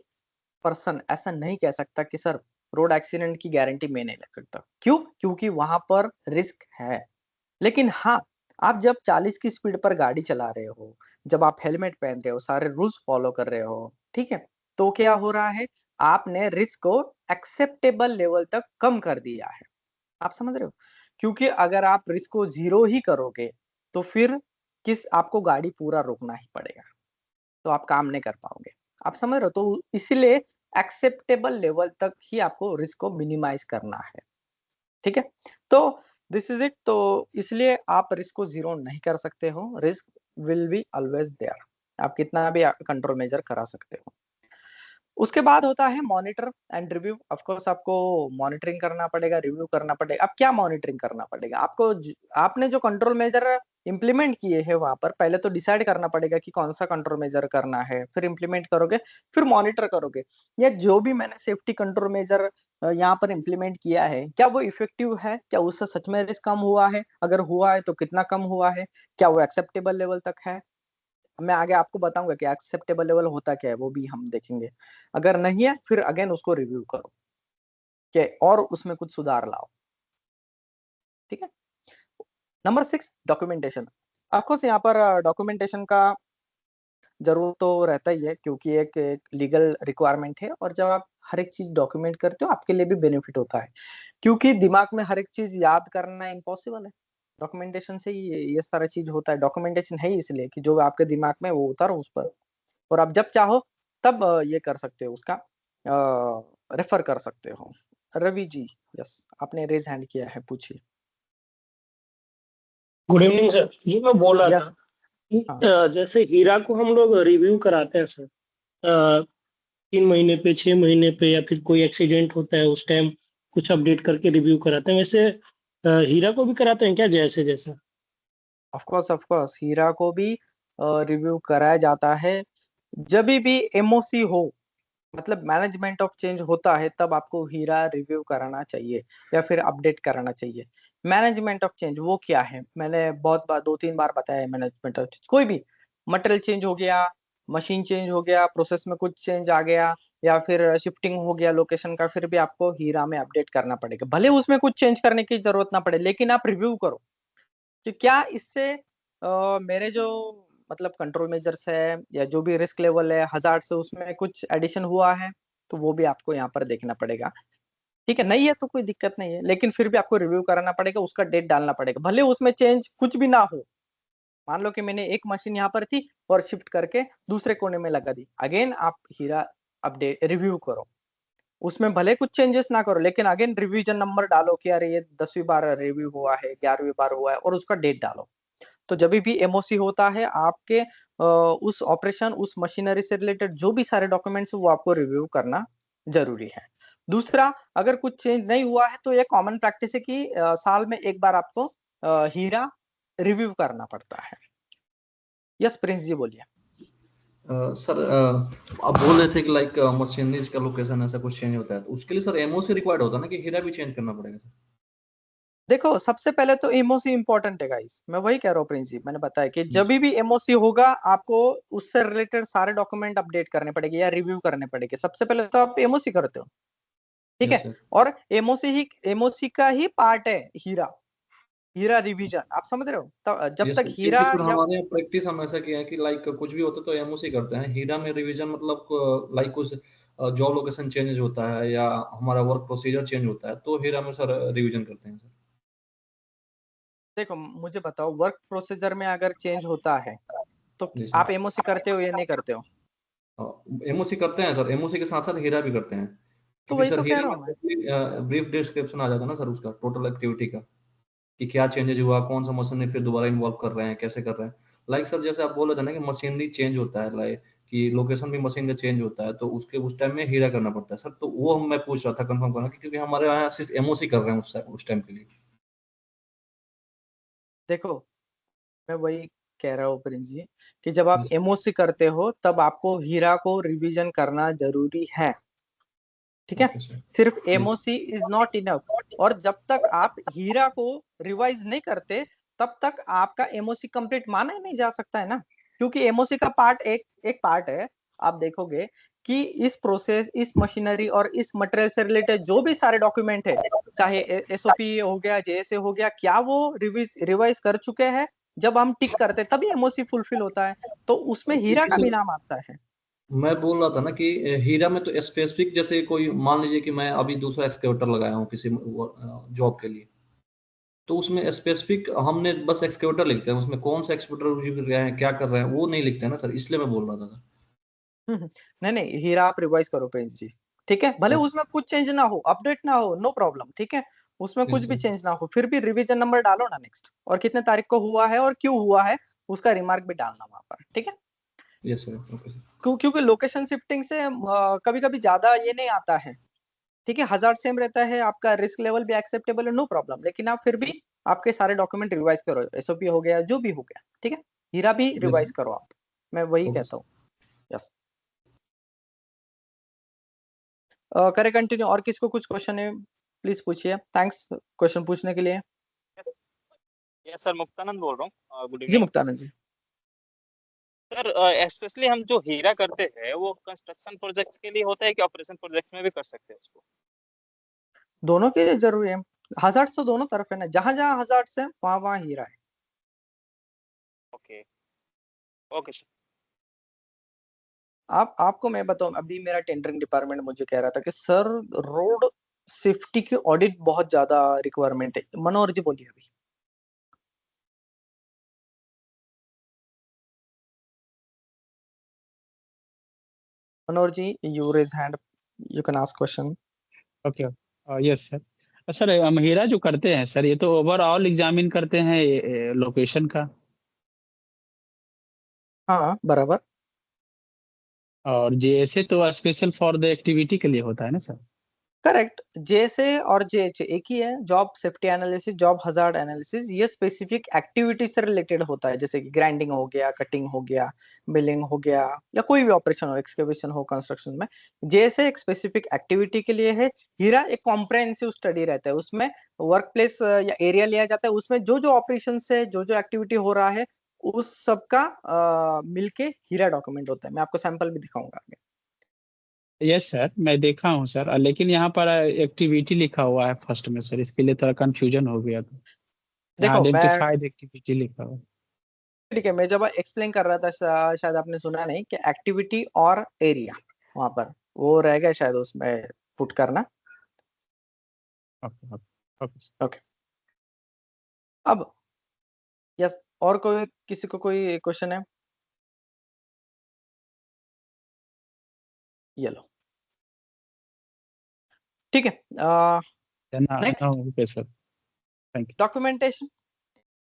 Speaker 1: पर्सन ऐसा नहीं कह सकता कि सर रोड एक्सीडेंट की गारंटी मैं नहीं ले सकता। क्यों? क्योंकि वहां पर रिस्क है। लेकिन हाँ, आप जब 40 की स्पीड पर गाड़ी चला रहे हो, जब आप हेलमेट पहन रहे हो, सारे रूल्स फॉलो कर रहे हो, ठीक है, तो क्या हो रहा है? आपने रिस्क को एक्सेप्टेबल लेवल तक कम कर दिया है। आप समझ रहे हो? क्योंकि अगर आप रिस्क को जीरो ही करोगे, तो फिर किस आपको गाड़ी पूरा रोकना ही पड़ेगा, तो आप काम नहीं कर पाओगे। आप समझ रहे हो? तो इसलिए एक्सेप्टेबल लेवल तक ही आपको रिस्क को मिनिमाइज करना है। ठीक है? तो दिस इज़ इट। तो इसलिए आप रिस्क को ज़ीरो नहीं कर सकते हो। Risk will be always there. आप कितना भी कंट्रोल मेजर करा सकते हो। उसके बाद होता है monitor and review. Of course आपको मॉनिटरिंग करना पड़ेगा, रिव्यू करना पड़ेगा। अब क्या मॉनिटरिंग करना पड़ेगा? आपने जो कंट्रोल मेजर इम्प्लीमेंट किए हैं वहाँ पर, पहले तो डिसाइड करना पड़ेगा कि कौन-सा कंट्रोल मेजर करना है, फिर इम्प्लीमेंट करोगे, फिर मॉनिटर करोगे। या जो भी मैंने सेफ्टी कंट्रोल मेजर यहाँ पर इम्प्लीमेंट किया है, क्या वो इफेक्टिव है? क्या उससे सच में रिस्क कम हुआ है? अगर हुआ है तो कितना कम हुआ है? क्या वो एक्सेप्टेबल लेवल तक है? मैं आगे आपको बताऊँगा कि एक्सेप्टेबल लेवल होता क्या है, वो भी हम देखेंगे। अगर नहीं है, फिर अगेन उसको रिव्यू करो कि और उसमें कुछ सुधार लाओ, ठीक है? Number 6, documentation. ऑफ कोर्स यहाँ पर डॉक्यूमेंटेशन का ज़रूर तो रहता ही है, क्योंकि एक एक लीगल रिक्वायरमेंट है, और जब आप हर एक चीज़ डॉक्यूमेंट करते हो, आपके लिए भी बेनिफिट होता है। क्योंकि दिमाग में हर एक चीज़ याद करना इम्पॉसिबल है। डॉक्यूमेंटेशन से ही ये सारा चीज़ होता है। डॉक्यूमेंटेशन है ही इसलिए कि जो आपके दिमाग में वो उतारो उस पर, और आप जब चाहो तब ये कर सकते हो, उसका रेफर कर सकते हो। रवि जी, यस, आपने रेज हैंड किया है, पूछिए।
Speaker 2: Good evening sir. ये मैं बोल रहा था
Speaker 1: यस।
Speaker 2: कि
Speaker 1: हाँ,
Speaker 2: जैसे हीरा को हम लोग रिव्यू कराते हैं सर, 3 महीने पे, 6 महीने पे, या फिर कोई एक्सीडेंट होता है उस टाइम कुछ अपडेट करके रिव्यू कराते हैं। वैसे हीरा को भी कराते हैं क्या, जैसे जैसा?
Speaker 1: ऑफ कोर्स हीरा को भी रिव्यू कराया जाता है। जब भी एमओसी हो, मतलब मैनेजमेंट ऑफ चेंज होता है, तब आपको हीरा रिव्यू कराना चाहिए या फिर अपडेट कराना चाहिए। मैनेजमेंट ऑफ चेंज वो क्या है, मैंने बहुत बार, 2-3 बार बताया है। मैनेजमेंट ऑफ चेंज कोई भी मटेरियल चेंज हो गया, मशीन चेंज हो गया, प्रोसेस में कुछ चेंज आ गया, या फिर शिफ्टिंग हो गया लोकेशन का, फिर भी आपको हीरा में अपडेट करना पड़ेगा। भले उसमें कुछ चेंज करने की जरूरत ना पड़े, लेकिन आप रिव्यू करो कि क्या इससे मेरे जो मतलब कंट्रोल मेजर्स है या जो भी रिस्क लेवल है, हजार्ड से उसमें कुछ एडिशन हुआ है, तो वो भी आपको यहाँ पर देखना पड़ेगा। ठीक है, नहीं है तो कोई दिक्कत नहीं है, लेकिन फिर भी आपको रिव्यू कराना पड़ेगा, उसका डेट डालना पड़ेगा, भले उसमें चेंज कुछ भी ना हो। मान लो कि मैंने एक मशीन यहाँ पर थी और शिफ्ट करके दूसरे कोने में लगा दी, अगेन आप हीरा अपडेट रिव्यू करो, उसमें भले कुछ चेंजेस ना करो, लेकिन अगेन रिवीजन नंबर डालो कि अरे ये 10वीं बार रिव्यू हुआ है, 11वीं बार हुआ है, और उसका डेट डालो। तो जब भी एमओसी होता है आपके उस ऑपरेशन, उस मशीनरी से रिलेटेड जो भी सारे डॉक्यूमेंट्स वो आपको रिव्यू करना जरूरी है। दूसरा, अगर कुछ चेंज नहीं हुआ है तो ये कॉमन प्रैक्टिस है कि साल में एक बार आपको हीरा रिव्यू करना पड़ता है। यस प्रिंस जी, बोलिए।
Speaker 3: सर, आप बोल रहे थे कि लाइक मशीनरीज का लोकेशन ऐसा कुछ चेंज होता है, तो उसके लिए सर एमओसी रिक्वायर्ड होता है ना, कि हीरा भी चेंज करना पड़ेगा सर?
Speaker 1: देखो, सबसे पहले तो एमओसी इंपॉर्टेंट है गाइस, मैं वही कह रहा हूँ प्रिंस जी, मैंने बताया कि जब भी एमओसी होगा आपको उससे रिलेटेड सारे डॉक्यूमेंट अपडेट करने पड़ेंगे या रिव्यू करने पड़ेंगे। सबसे पहले तो आप एमओसी करते हो, ठीक
Speaker 3: यस
Speaker 1: है,
Speaker 3: सर।
Speaker 1: और एमओसी का ही पार्ट है हीरा, हीरा रिवीजन, आप समझ रहे हो? तो जब
Speaker 3: यस
Speaker 1: तक
Speaker 3: सर,
Speaker 1: हीरा
Speaker 3: क्योंकि सर
Speaker 1: या
Speaker 3: हमारे यहाँ प्रैक्टिस हम ऐसा किया है कि लाइक कुछ भी होता है तो एमओसी करते हैं। हीरा में रिवीजन मतलब लाइक कुछ जॉब लोकेशन चेंज होता है या हमारा वर्क प्रोसीजर चेंज होता है, तो हीरा में सर रिवीजन करते हैं सर।
Speaker 1: देखो मुझे बताओ, वर्क प्रोसीजर में अगर चेंज होता है तो
Speaker 3: जी
Speaker 1: आप
Speaker 3: सर।
Speaker 1: एमओसी करते हो या नहीं करते हो?
Speaker 3: एमओसी करते हैं सर, एमओसी के साथ साथ हीरा भी करते हैं।
Speaker 1: तो
Speaker 3: क्योंकि
Speaker 1: वही
Speaker 3: सर
Speaker 1: तो कह
Speaker 3: हीरा
Speaker 1: रहा हूँ मैं।
Speaker 3: में ब्रीफ डिस्क्रिप्शन आ जाता है ना सर, उसका टोटल एक्टिविटी का, कि क्या चेंजेस हुआ, कौन सा मशीनरी फिर दोबारा इन्वॉल्व कर रहे हैं, कैसे कर रहे हैं। लाइक सर जैसे आप बोल रहे थे ना कि मशीनरी चेंज होता है, लाइक कि लोकेशन भी मशीन का चेंज होता है, तो उसके उस टाइम में हीरा करना पड़ता है सर। तो वो मैं पूछ रहा था कंफर्म करना, क्योंकि हमारे यहाँ सिर्फ एमओसी कर रहे हैं उस टाइम के लिए।
Speaker 1: देखो, मैं वही कह रहा हूँ प्रिंस जी, कि जब आप
Speaker 3: जी
Speaker 1: एमओसी करते हो तब आपको हीरा को रिवीजन करना जरूरी है, ठीक है।
Speaker 3: Okay sir.
Speaker 1: सिर्फ
Speaker 3: जी
Speaker 1: एमओसी इज नॉट इनफ, और जब तक आप हीरा को रिवाइज नहीं करते तब तक आपका एमओसी कंप्लीट माना ही नहीं जा सकता है ना, क्योंकि एमओसी का पार्ट एक एक पार्ट है। आप देखोगे कि इस प्रोसेस, इस मशीनरी और इस मटेरियल से रिलेटेड जो भी सारे डॉक्यूमेंट है, चाहे एसओपी हो गया, जेएसए हो गया, क्या वो रिवाइज कर चुके हैं? जब हम टिक करते तभी एमओसी फुलफिल होता है, तो उसमें हीरा
Speaker 3: क्योंकि
Speaker 1: का भी
Speaker 3: सर
Speaker 1: नाम आता है।
Speaker 3: मैं बोल रहा था ना कि हीरा में तो स्पेसिफिक, जैसे कोई मान लीजिए कि मैं अभी दूसरा एक्सकेवेटर लगाया हूँ किसी जॉब के लिए, तो उसमें स्पेसिफिक हमने बस एक्सकेवेटर लिखते हैं, उसमें कौन सा एक्सकेवेटर यूज कर रहे हैं, क्या कर रहे हैं, वो नहीं लिखते हैं ना सर, इसलिए मैं बोल रहा था सर।
Speaker 1: नहीं नहीं, हीरा आप रिवाइज करो प्रिंस जी, ठीक है, भले
Speaker 3: ओके।
Speaker 1: उसमें कुछ चेंज ना हो, अपडेट ना हो, नो प्रॉब्लम, ठीक है, उसमें कुछ
Speaker 3: यस
Speaker 1: भी
Speaker 3: सर।
Speaker 1: चेंज ना हो, फिर भी रिवीजन नंबर डालो ना नेक्स्ट, और कितने तारीख को हुआ है और क्यों हुआ है उसका रिमार्क भी डालना वहां पर, ठीक है।
Speaker 3: Yes sir. Okay sir.
Speaker 1: क्योंकि लोकेशन शिफ्टिंग से कभी कभी ज्यादा ये नहीं आता है, ठीक है, हजार्ड सेम रहता है, आपका रिस्क लेवल भी एक्सेप्टेबल है, नो प्रॉब्लम, लेकिन आप फिर भी आपके सारे डॉक्यूमेंट रिवाइज करो, एसओपी हो गया, जो भी हो गया, ठीक है, हीरा भी
Speaker 3: यस
Speaker 1: रिवाइज
Speaker 3: सर।
Speaker 1: करो आप, मैं वही
Speaker 3: ओके
Speaker 1: कहता
Speaker 3: सर।
Speaker 1: हूँ। यस, करें कंटिन्यू, और किसको कुछ क्वेश्चन है प्लीज पूछिए, थैंक्स क्वेश्चन पूछने के लिए।
Speaker 4: यस सर, मुक्तानंद बोल रहा हूँ। गुड
Speaker 1: जी
Speaker 4: इवनिंग
Speaker 1: मुक्तानंद जी।
Speaker 4: सर। स्पेशली हम जो हीरा करते हैं वो कंस्ट्रक्शन प्रोजेक्ट्स के लिए होता है कि ऑपरेशन प्रोजेक्ट्स में भी कर सकते हैं उसको?
Speaker 1: दोनों के लिए जरूरी है, हजार्ड तो दोनों तरफ है ना, जहां जहां हजार्ड है वहां वहां हीरा है।
Speaker 4: ओके। Okay sir.
Speaker 1: आपको मैं बताऊं, अभी मेरा टेंडरिंग डिपार्टमेंट मुझे कह रहा था कि सर रोड सेफ्टी की ऑडिट बहुत ज्यादा रिक्वायरमेंट है। मनोहर जी बोलिए अभी। मनोहर जी, you raise hand, you can ask question.
Speaker 5: Okay, yes sir. Sir हम हीरा जो करते हैं सर, ये तो ओवरऑल एग्जामिन करते हैं लोकेशन का,
Speaker 1: हाँ, बराबर।
Speaker 5: और जेएसए तो स्पेशल फॉर द एक्टिविटी के लिए होता है ना सर?
Speaker 1: करेक्ट। जेएसए और जेएचए एक ही है, job safety analysis, job hazard analysis. ये स्पेसिफिक एक्टिविटी से रिलेटेड होता है, जैसे कि ग्राइंडिंग हो गया, कटिंग हो गया, बिलिंग हो गया, या कोई भी ऑपरेशन हो, एक्सकेवेशन हो कंस्ट्रक्शन में। जेएसए एक स्पेसिफिक एक्टिविटी के लिए है। हीरा एक कॉम्प्रहेंसिव स्टडी रहता है, उसमें वर्क प्लेस या एरिया लिया जाता है, उसमें जो जो ऑपरेशन से जो जो एक्टिविटी हो रहा है उस सब का मिलके हीरा डॉक्यूमेंट होता है। मैं आपको सैंपल भी दिखाऊंगा आगे।
Speaker 5: यस सर, मैं देखा हूँ सर, लेकिन यहाँ पर एक्टिविटी लिखा हुआ है फर्स्ट में सर, इसके लिए थोड़ा कंफ्यूजन हो गया था। यहाँ
Speaker 1: देखो मैं,
Speaker 5: आइडेंटिफाइड एक्टिविटी लिखा हुआ है।
Speaker 1: ठीक है, मैं जब एक्सप्लेन कर रहा था शायद आपने सुना नहीं कि एक्टिविटी और एरिया वहां पर वो रह गया शायद उसमें पुट करना।
Speaker 5: Okay okay okay sir.
Speaker 1: Okay. अब यस, और कोई किसी को कोई क्वेश्चन है? ये लो, ठीक है। Next,
Speaker 5: okay sir, thank
Speaker 1: documentation.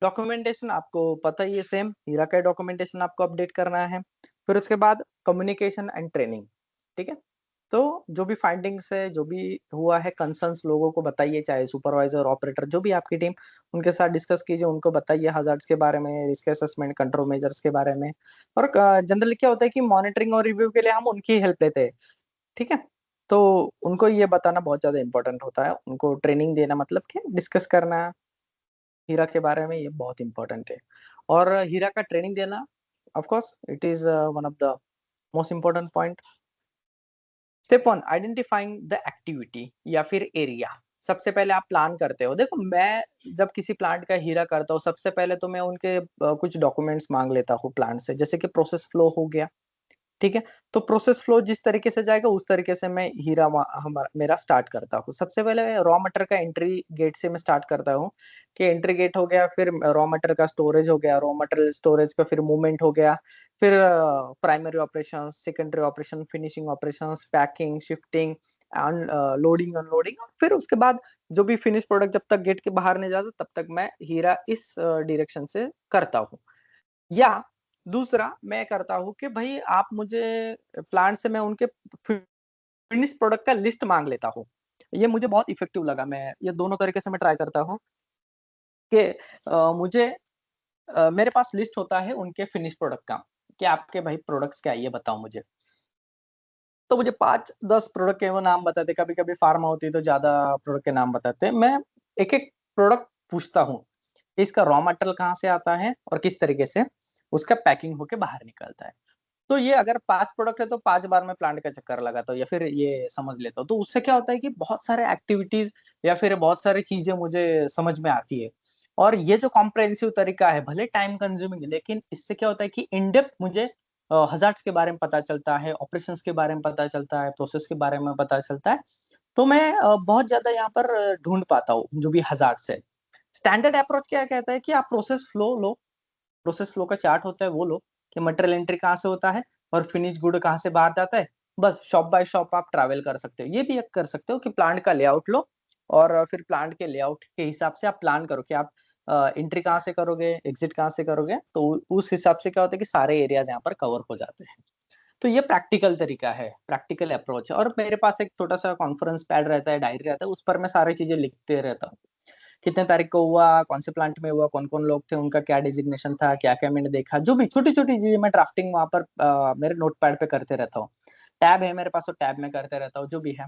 Speaker 1: Documentation आपको पता ही है, सेम हीरा का डॉक्यूमेंटेशन आपको अपडेट करना है। फिर उसके बाद कम्युनिकेशन एंड ट्रेनिंग, ठीक है। तो जो भी फाइंडिंग्स है, जो भी हुआ है, कंसर्न्स लोगों को बताइए, चाहे सुपरवाइजर, ऑपरेटर, जो भी आपकी टीम, उनके साथ डिस्कस कीजिए, उनको बताइए हजार्ड्स के बारे में, रिस्क असेसमेंट, कंट्रोल मेजर्स के बारे में। और जनरली क्या होता है कि मॉनिटरिंग और रिव्यू के लिए हम उनकी हेल्प लेते हैं, ठीक है। तो उनको ये बताना बहुत ज्यादा इंपॉर्टेंट होता है, उनको ट्रेनिंग देना, मतलब कि डिस्कस करना हीरा के बारे में, ये बहुत इंपॉर्टेंट है। और हीरा का ट्रेनिंग देना, of course it is one of the most important point. Step 1, identifying the activity या फिर एरिया। सबसे पहले आप प्लान करते हो। देखो, मैं जब किसी प्लांट का हीरा करता हूँ, सबसे पहले तो मैं उनके कुछ डॉक्यूमेंट्स मांग लेता हूँ प्लांट से, जैसे कि प्रोसेस फ्लो हो गया, ठीक है। तो प्रोसेस फ्लो जिस तरीके से जाएगा उस तरीके से मैं हीरा हमारा मेरा स्टार्ट करता हूँ। सबसे पहले रॉ मटेरियल का एंट्री गेट से मैं स्टार्ट करता हूँ, कि एंट्री गेट हो गया, फिर रॉ मटेरियल का स्टोरेज हो गया, रॉ मटेरियल स्टोरेज का फिर मूवमेंट हो गया, फिर primary operation, secondary operation, finishing operation, packing, shifting, loading, unloading. और फिर उसके बाद जो भी फिनिश प्रोडक्ट जब तक गेट के बाहर नहीं जाता तब तक मैं हीरा इस डायरेक्शन से करता हूँ। या दूसरा मैं करता हूँ कि भाई आप मुझे प्लांट से मैं उनके फिनिश प्रोडक्ट का लिस्ट मांग लेता हूँ। ये मुझे बहुत इफेक्टिव लगा। मैं ये दोनों तरीके से मैं ट्राई करता हूँ कि मुझे मेरे पास लिस्ट होता है उनके फिनिश प्रोडक्ट का, कि आपके भाई प्रोडक्ट्स क्या है ये बताओ मुझे। तो मुझे 5-10 प्रोडक्ट के वो नाम बताते, कभी-कभी फार्मा होती है तो ज़्यादा प्रोडक्ट के नाम बताते। मैं एक-एक प्रोडक्ट पूछता हूँ, इसका रॉ मटेरियल कहाँ से आता है और किस तरीके से उसका पैकिंग होके बाहर निकलता है। तो ये अगर 5 प्रोडक्ट है तो 5 बार मैं प्लांट का चक्कर लगाता हूँ या फिर ये समझ लेता हूँ। तो उससे क्या होता है कि बहुत सारे एक्टिविटीज़ या फिर बहुत सारी चीज़ें मुझे समझ में आती है। और ये जो कॉम्प्रिहेंसिव तरीका है, भले टाइम कंज्यूमिंग है, लेकिन इससे क्या होता है कि इन डेप्थ मुझे हज़ार्ड्स के बारे में पता चलता है, ऑपरेशंस के बारे में पता चलता है, प्रोसेस के बारे में पता चलता है। तो मैं बहुत ज़्यादा यहाँ पर ढूँढ पाता हूँ जो भी हज़ार्ड्स है। स्टैंडर्ड अप्रोच क्या कहता है कि आप प्रोसेस फ्लो लो, प्रोसेस फ्लो का चार्ट होता है वो लो, कि मटेरियल एंट्री कहाँ से होता है और फिनिश गुड कहाँ से बाहर जाता है। बस शॉप बाय शॉप आप ट्रैवल कर सकते हो। ये भी एक कर सकते हो कि प्लांट का लेआउट लो और फिर प्लांट के लेआउट के हिसाब से आप प्लान करो कि आप एंट्री कहाँ से करोगे, एग्जिट कहाँ से करोगे। तो उस हिसाब से क्या होता है कि सारे एरियाज यहाँ पर कवर हो जाते हैं। तो ये प्रैक्टिकल तरीका है, प्रैक्टिकल अप्रोच है। और मेरे पास एक छोटा सा कॉन्फ्रेंस पैड रहता है, डायरी रहता है, उस पर मैं सारी चीजें लिखते रहता हूँ। कितने तारीख को हुआ, कौन से प्लांट में हुआ, कौन-कौन लोग थे, उनका क्या डेजिग्नेशन था, क्या-क्या मैंने देखा, जो भी छोटी-छोटी चीज़ें मैं ड्राफ्टिंग वहाँ पर मेरे नोटपैड पे करते रहता हूँ। टैब है मेरे पास तो टैब में करते रहता हूँ, जो भी है।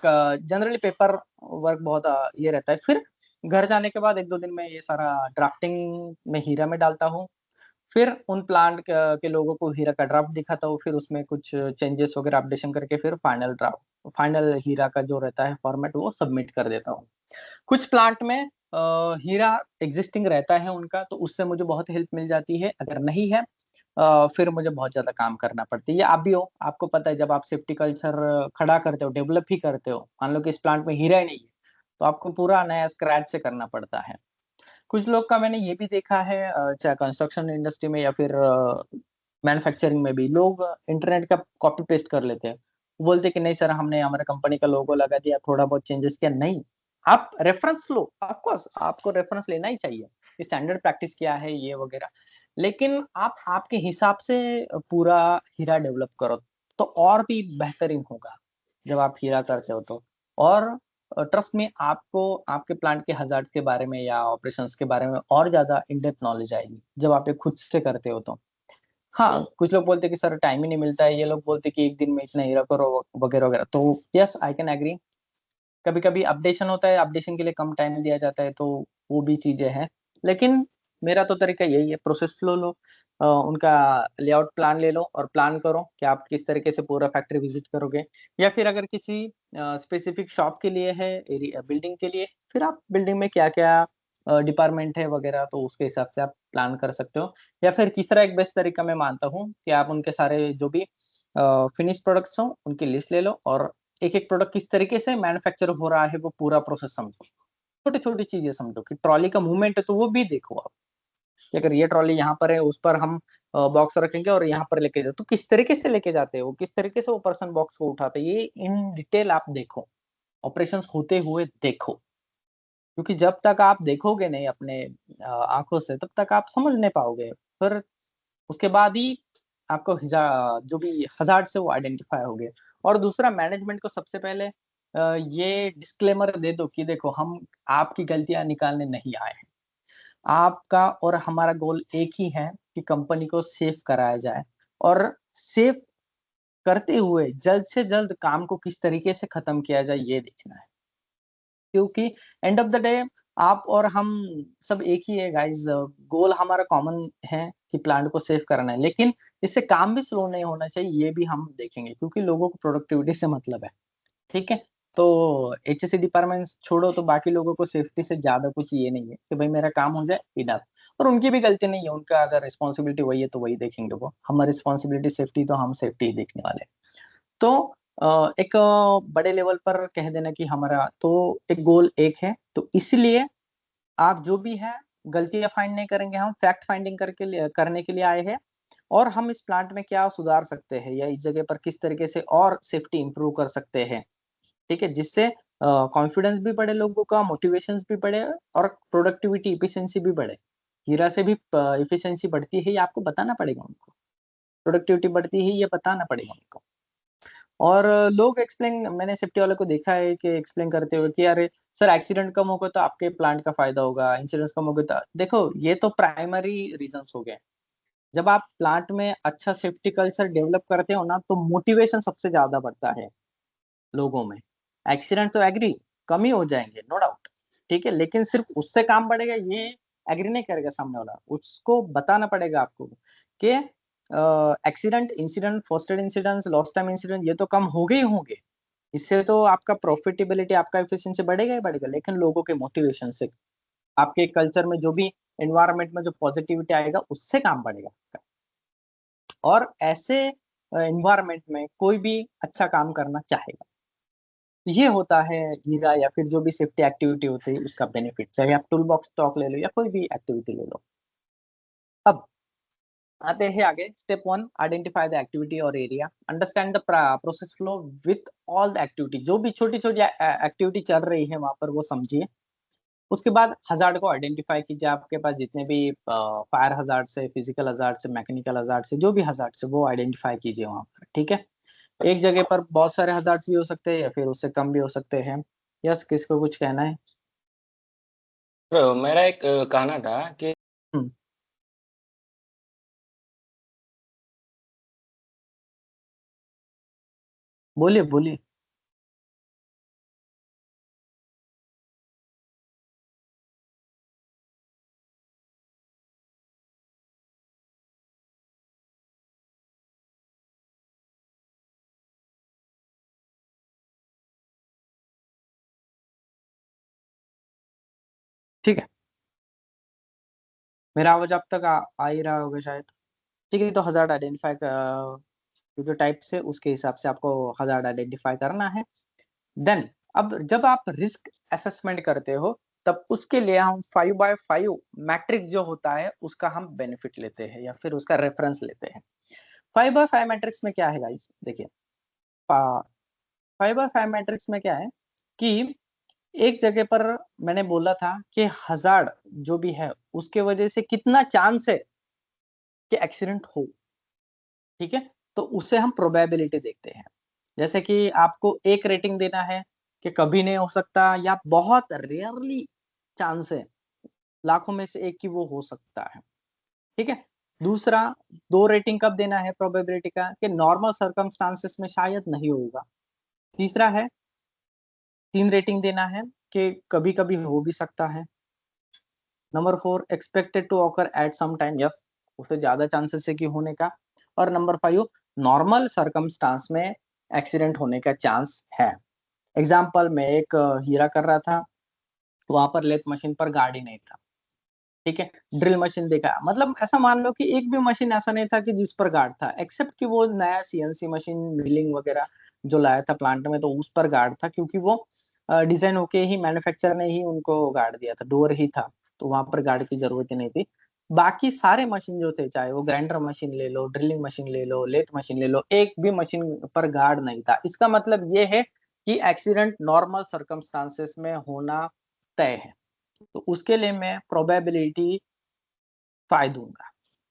Speaker 1: जनरली पेपर वर्क बहुत ये रहता है। फिर घर जाने के बाद 1-2 दिन में ये सारा ड्राफ्टिंग में हीरा में डालता हूँ। फिर उन प्लांट के लोगों को हीरा का ड्राफ्ट दिखाता हूँ, फिर उसमें कुछ चेंजेस वगैरह अपडेशन करके फिर फाइनल हीरा का जो रहता है फॉर्मेट वो सबमिट कर देता हूँ। कुछ प्लांट में हीरा एग्जिस्टिंग रहता है उनका, तो उससे मुझे बहुत हेल्प मिल जाती है। अगर नहीं है फिर मुझे बहुत ज़्यादा काम करना पड़ता है। या आप भी हो, आपको पता है जब आप सेफ्टी कल्चर खड़ा करते हो, डेवलप ही करते हो, मान लो कि इस प्लांट में हीरा ही नहीं है, तो आपको पूरा नया स्क्रैच से करना पड़ता है। कुछ लोग का मैंने ये भी देखा है चाहे कंस्ट्रक्शन इंडस्ट्री में या फिर मैन्युफैक्चरिंग में भी लोग इंटरनेट का कॉपी पेस्ट कर लेते हैं, बोलते कि नहीं सर हमने हमारे कंपनी का लोगो लगा दिया, थोड़ा बहुत चेंजेस किया। नहीं, आप रेफरेंस लो, ऑफ कोर्स आपको रेफरेंस लेना ही चाहिए, स्टैंडर्ड प्रैक्टिस क्या है ये वगैरह, लेकिन आप आपके हिसाब से पूरा हीरा डेवलप करो तो और भी बेहतरीन होगा जब आप हीरा करते हो तो। और ट्रस्ट में आपको आपके प्लांट के हजार्ड्स के बारे में या ऑपरेशंस के बारे में और ज्यादा इन डेप्थ नॉलेज आएगी जब आप ये खुद से करते हो तो। हाँ, कुछ लोग बोलते हैं कि सर टाइम ही नहीं मिलता है, ये लोग बोलते हैं कि एक दिन में इतना हीरा करो वगैरह वगैरह, तो यस आई कैन एग्री। कभी-कभी अपडेशन होता है, अपडेशन के लिए कम टाइम दिया जाता है, तो वो भी चीज़ें हैं। लेकिन मेरा तो तरीका यही है, प्रोसेस फ्लो लो, उनका लेआउट प्लान ले लो और प्लान करो कि आप किस तरीके से पूरा फैक्ट्री विज़िट करोगे। या फिर अगर किसी स्पेसिफिक शॉप के लिए है, बिल्डिंग के लिए, फिर आप बिल्डिंग में क्या-क्या डिपार्टमेंट है वगैरह, तो उसके हिसाब से आप प्लान कर सकते हो। या फिर तीसरा एक बेस्ट तरीका मैं मानता हूँ कि आप उनके सारे जो भी फिनिश प्रोडक्ट्स हों, उनकी लिस्ट ले लो और एक-एक प्रोडक्ट किस तरीके से मैन्युफैक्चर हो रहा है, वो पूरा प्रोसेस समझो। छोटी-छोटी चीज़ें समझो कि ट्रॉली का मूवमेंट है, तो वो भी देखो आप, कि अगर ये ट्रॉली यहाँ पर है, उस पर हम बॉक्स रखेंगे और यहाँ पर लेके जाओ, तो किस तरीके से लेके जाते हो, किस तरीके से वो पर्सन बॉक्स को उठाते हैं, ये इन डिटेल आप देखो, ऑपरेशंस होते हुए देखो। क्योंकि जब तक आप देखोगे नहीं अपने आँखों से, तब तक आप समझ नहीं पाओगे। फिर उसके बाद ही आपको जो भी हज़ार्ड से वो आइडेंटिफ़ाई होंगे। और दूसरा मैनेजमेंट को सबसे पहले ये डिस्क्लेमर दे दो कि देखो हम आपकी गलतियाँ निकालने नहीं आए हैं। आपका और हमारा गोल एक ही है कि कंपनी को सेफ कराया जाए और सेफ करते हुए जल्द से जल्द काम को किस तरीके से खत्म किया जाए ये देखना है। क्योंकि एंड ऑफ द डे आप और हम सब एक ही है गाइस, गोल हमारा कॉमन है कि प्लांट को सेव करना है, लेकिन इससे काम भी स्लो नहीं होना चाहिए, ये भी हम देखेंगे क्योंकि लोगों को प्रोडक्टिविटी से मतलब है, ठीक है? तो एचएससी डिपार्टमेंट छोड़ो तो बाकी लोगों को सेफ्टी से ज़्यादा कुछ ये नहीं है कि भाई मेरा काम हो जाए इनफ। और उनकी भी गलती नहीं है, उनका अगर रिस्पॉन्सिबिलिटी वही है तो वही देखेंगे वो, हमारी रिस्पॉन्सिबिलिटी सेफ्टी तो हम सेफ्टी ही देखने वाले हैं। तो एक बड़े लेवल पर कह देना कि हमारा तो एक गोल एक है, तो इसलिए आप जो भी है गलतियाँ फाइंड नहीं करेंगे, हम फैक्ट फाइंडिंग करने के लिए आए हैं और हम इस प्लांट में क्या सुधार सकते हैं या इस जगह पर किस तरीके से और सेफ्टी इंप्रूव कर सकते हैं, ठीक है? जिससे कॉन्फिडेंस भी बढ़े लोगों का, मोटिवेशंस भी बढ़े और प्रोडक्टिविटी, एफिशिएंसी भी बढ़े। हीरा से भी एफिशिएंसी बढ़ती है, ये आपको बताना पड़ेगा उनको। प्रोडक्टिविटी बढ़ती है, ये बताना पड़ेगा उनको। और लोग एक्सप्लेन, मैंने सेफ्टी वाले को देखा है कि एक्सप्लेन करते हुए कि अरे सर एक्सीडेंट कम होगा तो आपके प्लांट का फायदा होगा, इंश्योरेंस कम होगा तो देखो ये तो प्राइमरी रीजंस हो गए। जब आप प्लांट में अच्छा सेफ्टी कल्चर डेवलप करते हो ना तो मोटिवेशन सबसे ज्यादा बढ़ता है लोगों में। एक्सीडेंट तो एग्री कम ही हो जाएंगे नो डाउट, ठीक है, लेकिन सिर्फ उससे काम बढ़ेगा ये एग्री नहीं करेगा सामने वाला, उसको बताना पड़ेगा आपको कि accident, incident, first aid incident, lost time incident ये तो कम होंगे ही होंगे। इससे तो आपका प्रॉफिटेबिलिटी, आपका एफिशिएंसी बढ़ेगा ही बढ़ेगा, लेकिन लोगों के मोटिवेशन से, आपके कल्चर में जो भी एनवायरनमेंट में जो पॉजिटिविटी आएगा उससे काम बढ़ेगा आपका। और ऐसे एनवायरनमेंट में कोई भी अच्छा काम करना चाहेगा। ये होता है हीरा या फिर जो भी सेफ्टी एक्टिविटी होती है उसका बेनिफिट, चाहे आप टूल बॉक्स टॉक ले लो या कोई भी एक्टिविटी ले लो। अब आते हैं आगे, स्टेप 1 आइडेंटिफाई द एक्टिविटी और area, understand the process flow with all the activity, जो भी छोटी-छोटी एक्टिविटी चल रही है वहाँ पर वो समझिए। उसके बाद हज़ार्ड को आइडेंटिफाई कीजिए, आपके पास जितने भी फायर हज़ार्ड से, फिजिकल हज़ार्ड से, मैकेनिकल हज़ार्ड से, जो भी हज़ार्ड से वो आइडेंटिफाई कीजिए वहाँ पर, ठीक है? एक जगह पर बहुत सारे हज़ार्ड्स भी हो सकते हैं या फिर उससे कम भी हो सकते हैं। यस, किसको कुछ कहना है?
Speaker 6: तो मेरा एक कहना था कि
Speaker 1: हुँ, बोलिए, बोलिए। ठीक है, मेरा आवाज़ अब तक आ ही रहा होगा शायद। ठीक है, तो हज़ार्ड आइडेंटिफाई जो टाइप से उसके हिसाब से आपको हज़ार्ड आइडेंटिफाई करना है। देन अब जब आप रिस्क असेसमेंट करते हो, तब उसके लिए हम 5 बाय 5 मैट्रिक्स जो होता है, उसका हम बेनिफिट लेते हैं या फिर उसका रेफरेंस लेते हैं। 5/5 मैट्रिक्स में क्या है गाइस, देखिए 5/5 मैट्रिक्स में क्या है कि एक जगह पर मैंने बोला था कि हजार्ड जो भी है उसके वजह से कितना चांस है कि एक्सीडेंट हो, ठीक है, तो उससे हम प्रोबेबिलिटी देखते हैं। जैसे कि आपको एक रेटिंग देना है कि कभी नहीं हो सकता या बहुत रेयरली चांस है, लाखों में से एक की वो हो सकता है, ठीक है। दूसरा, 2 रेटिंग कब देना है प्रोबेबिलिटी का कि नॉर्मल सर्कमस्टांसेस में शायद नहीं होगा। तीसरा है 3 रेटिंग देना है कि कभी-कभी हो भी सकता है। Number 4 expected to occur at some time, yes उससे ज्यादा चांसेस है कि होने का। और नंबर 5 नॉर्मल सर्कमस्टांस में एक्सीडेंट होने का चांस है। एग्जाम्पल, मैं एक हीरा कर रहा था, वहां पर लेथ मशीन पर गार्ड ही नहीं था, ठीक है, ड्रिल मशीन देखा, मतलब ऐसा मान लो कि एक भी मशीन ऐसा नहीं था कि जिस पर गार्ड था, एक्सेप्ट कि वो नया सीएनसी मशीन मिलिंग वगैरह जो लाया था प्लांट में, तो उस पर गार्ड था क्योंकि वो डिजाइन होके ही मैन्युफैक्चरर ने ही उनको गार्ड दिया था, डोर ही था, तो वहां पर गार्ड की जरूरत ही नहीं थी। बाकी सारे मशीन जो थे, चाहे वो ग्राइंडर मशीन ले लो, ड्रिलिंग मशीन ले लो, लेथ मशीन ले लो, एक भी मशीन पर गार्ड नहीं था। इसका मतलब ये है कि एक्सीडेंट नॉर्मल सर्कमस्टांसेस में होना तय है, तो उसके लिए मैं प्रोबेबिलिटी 5 दूंगा।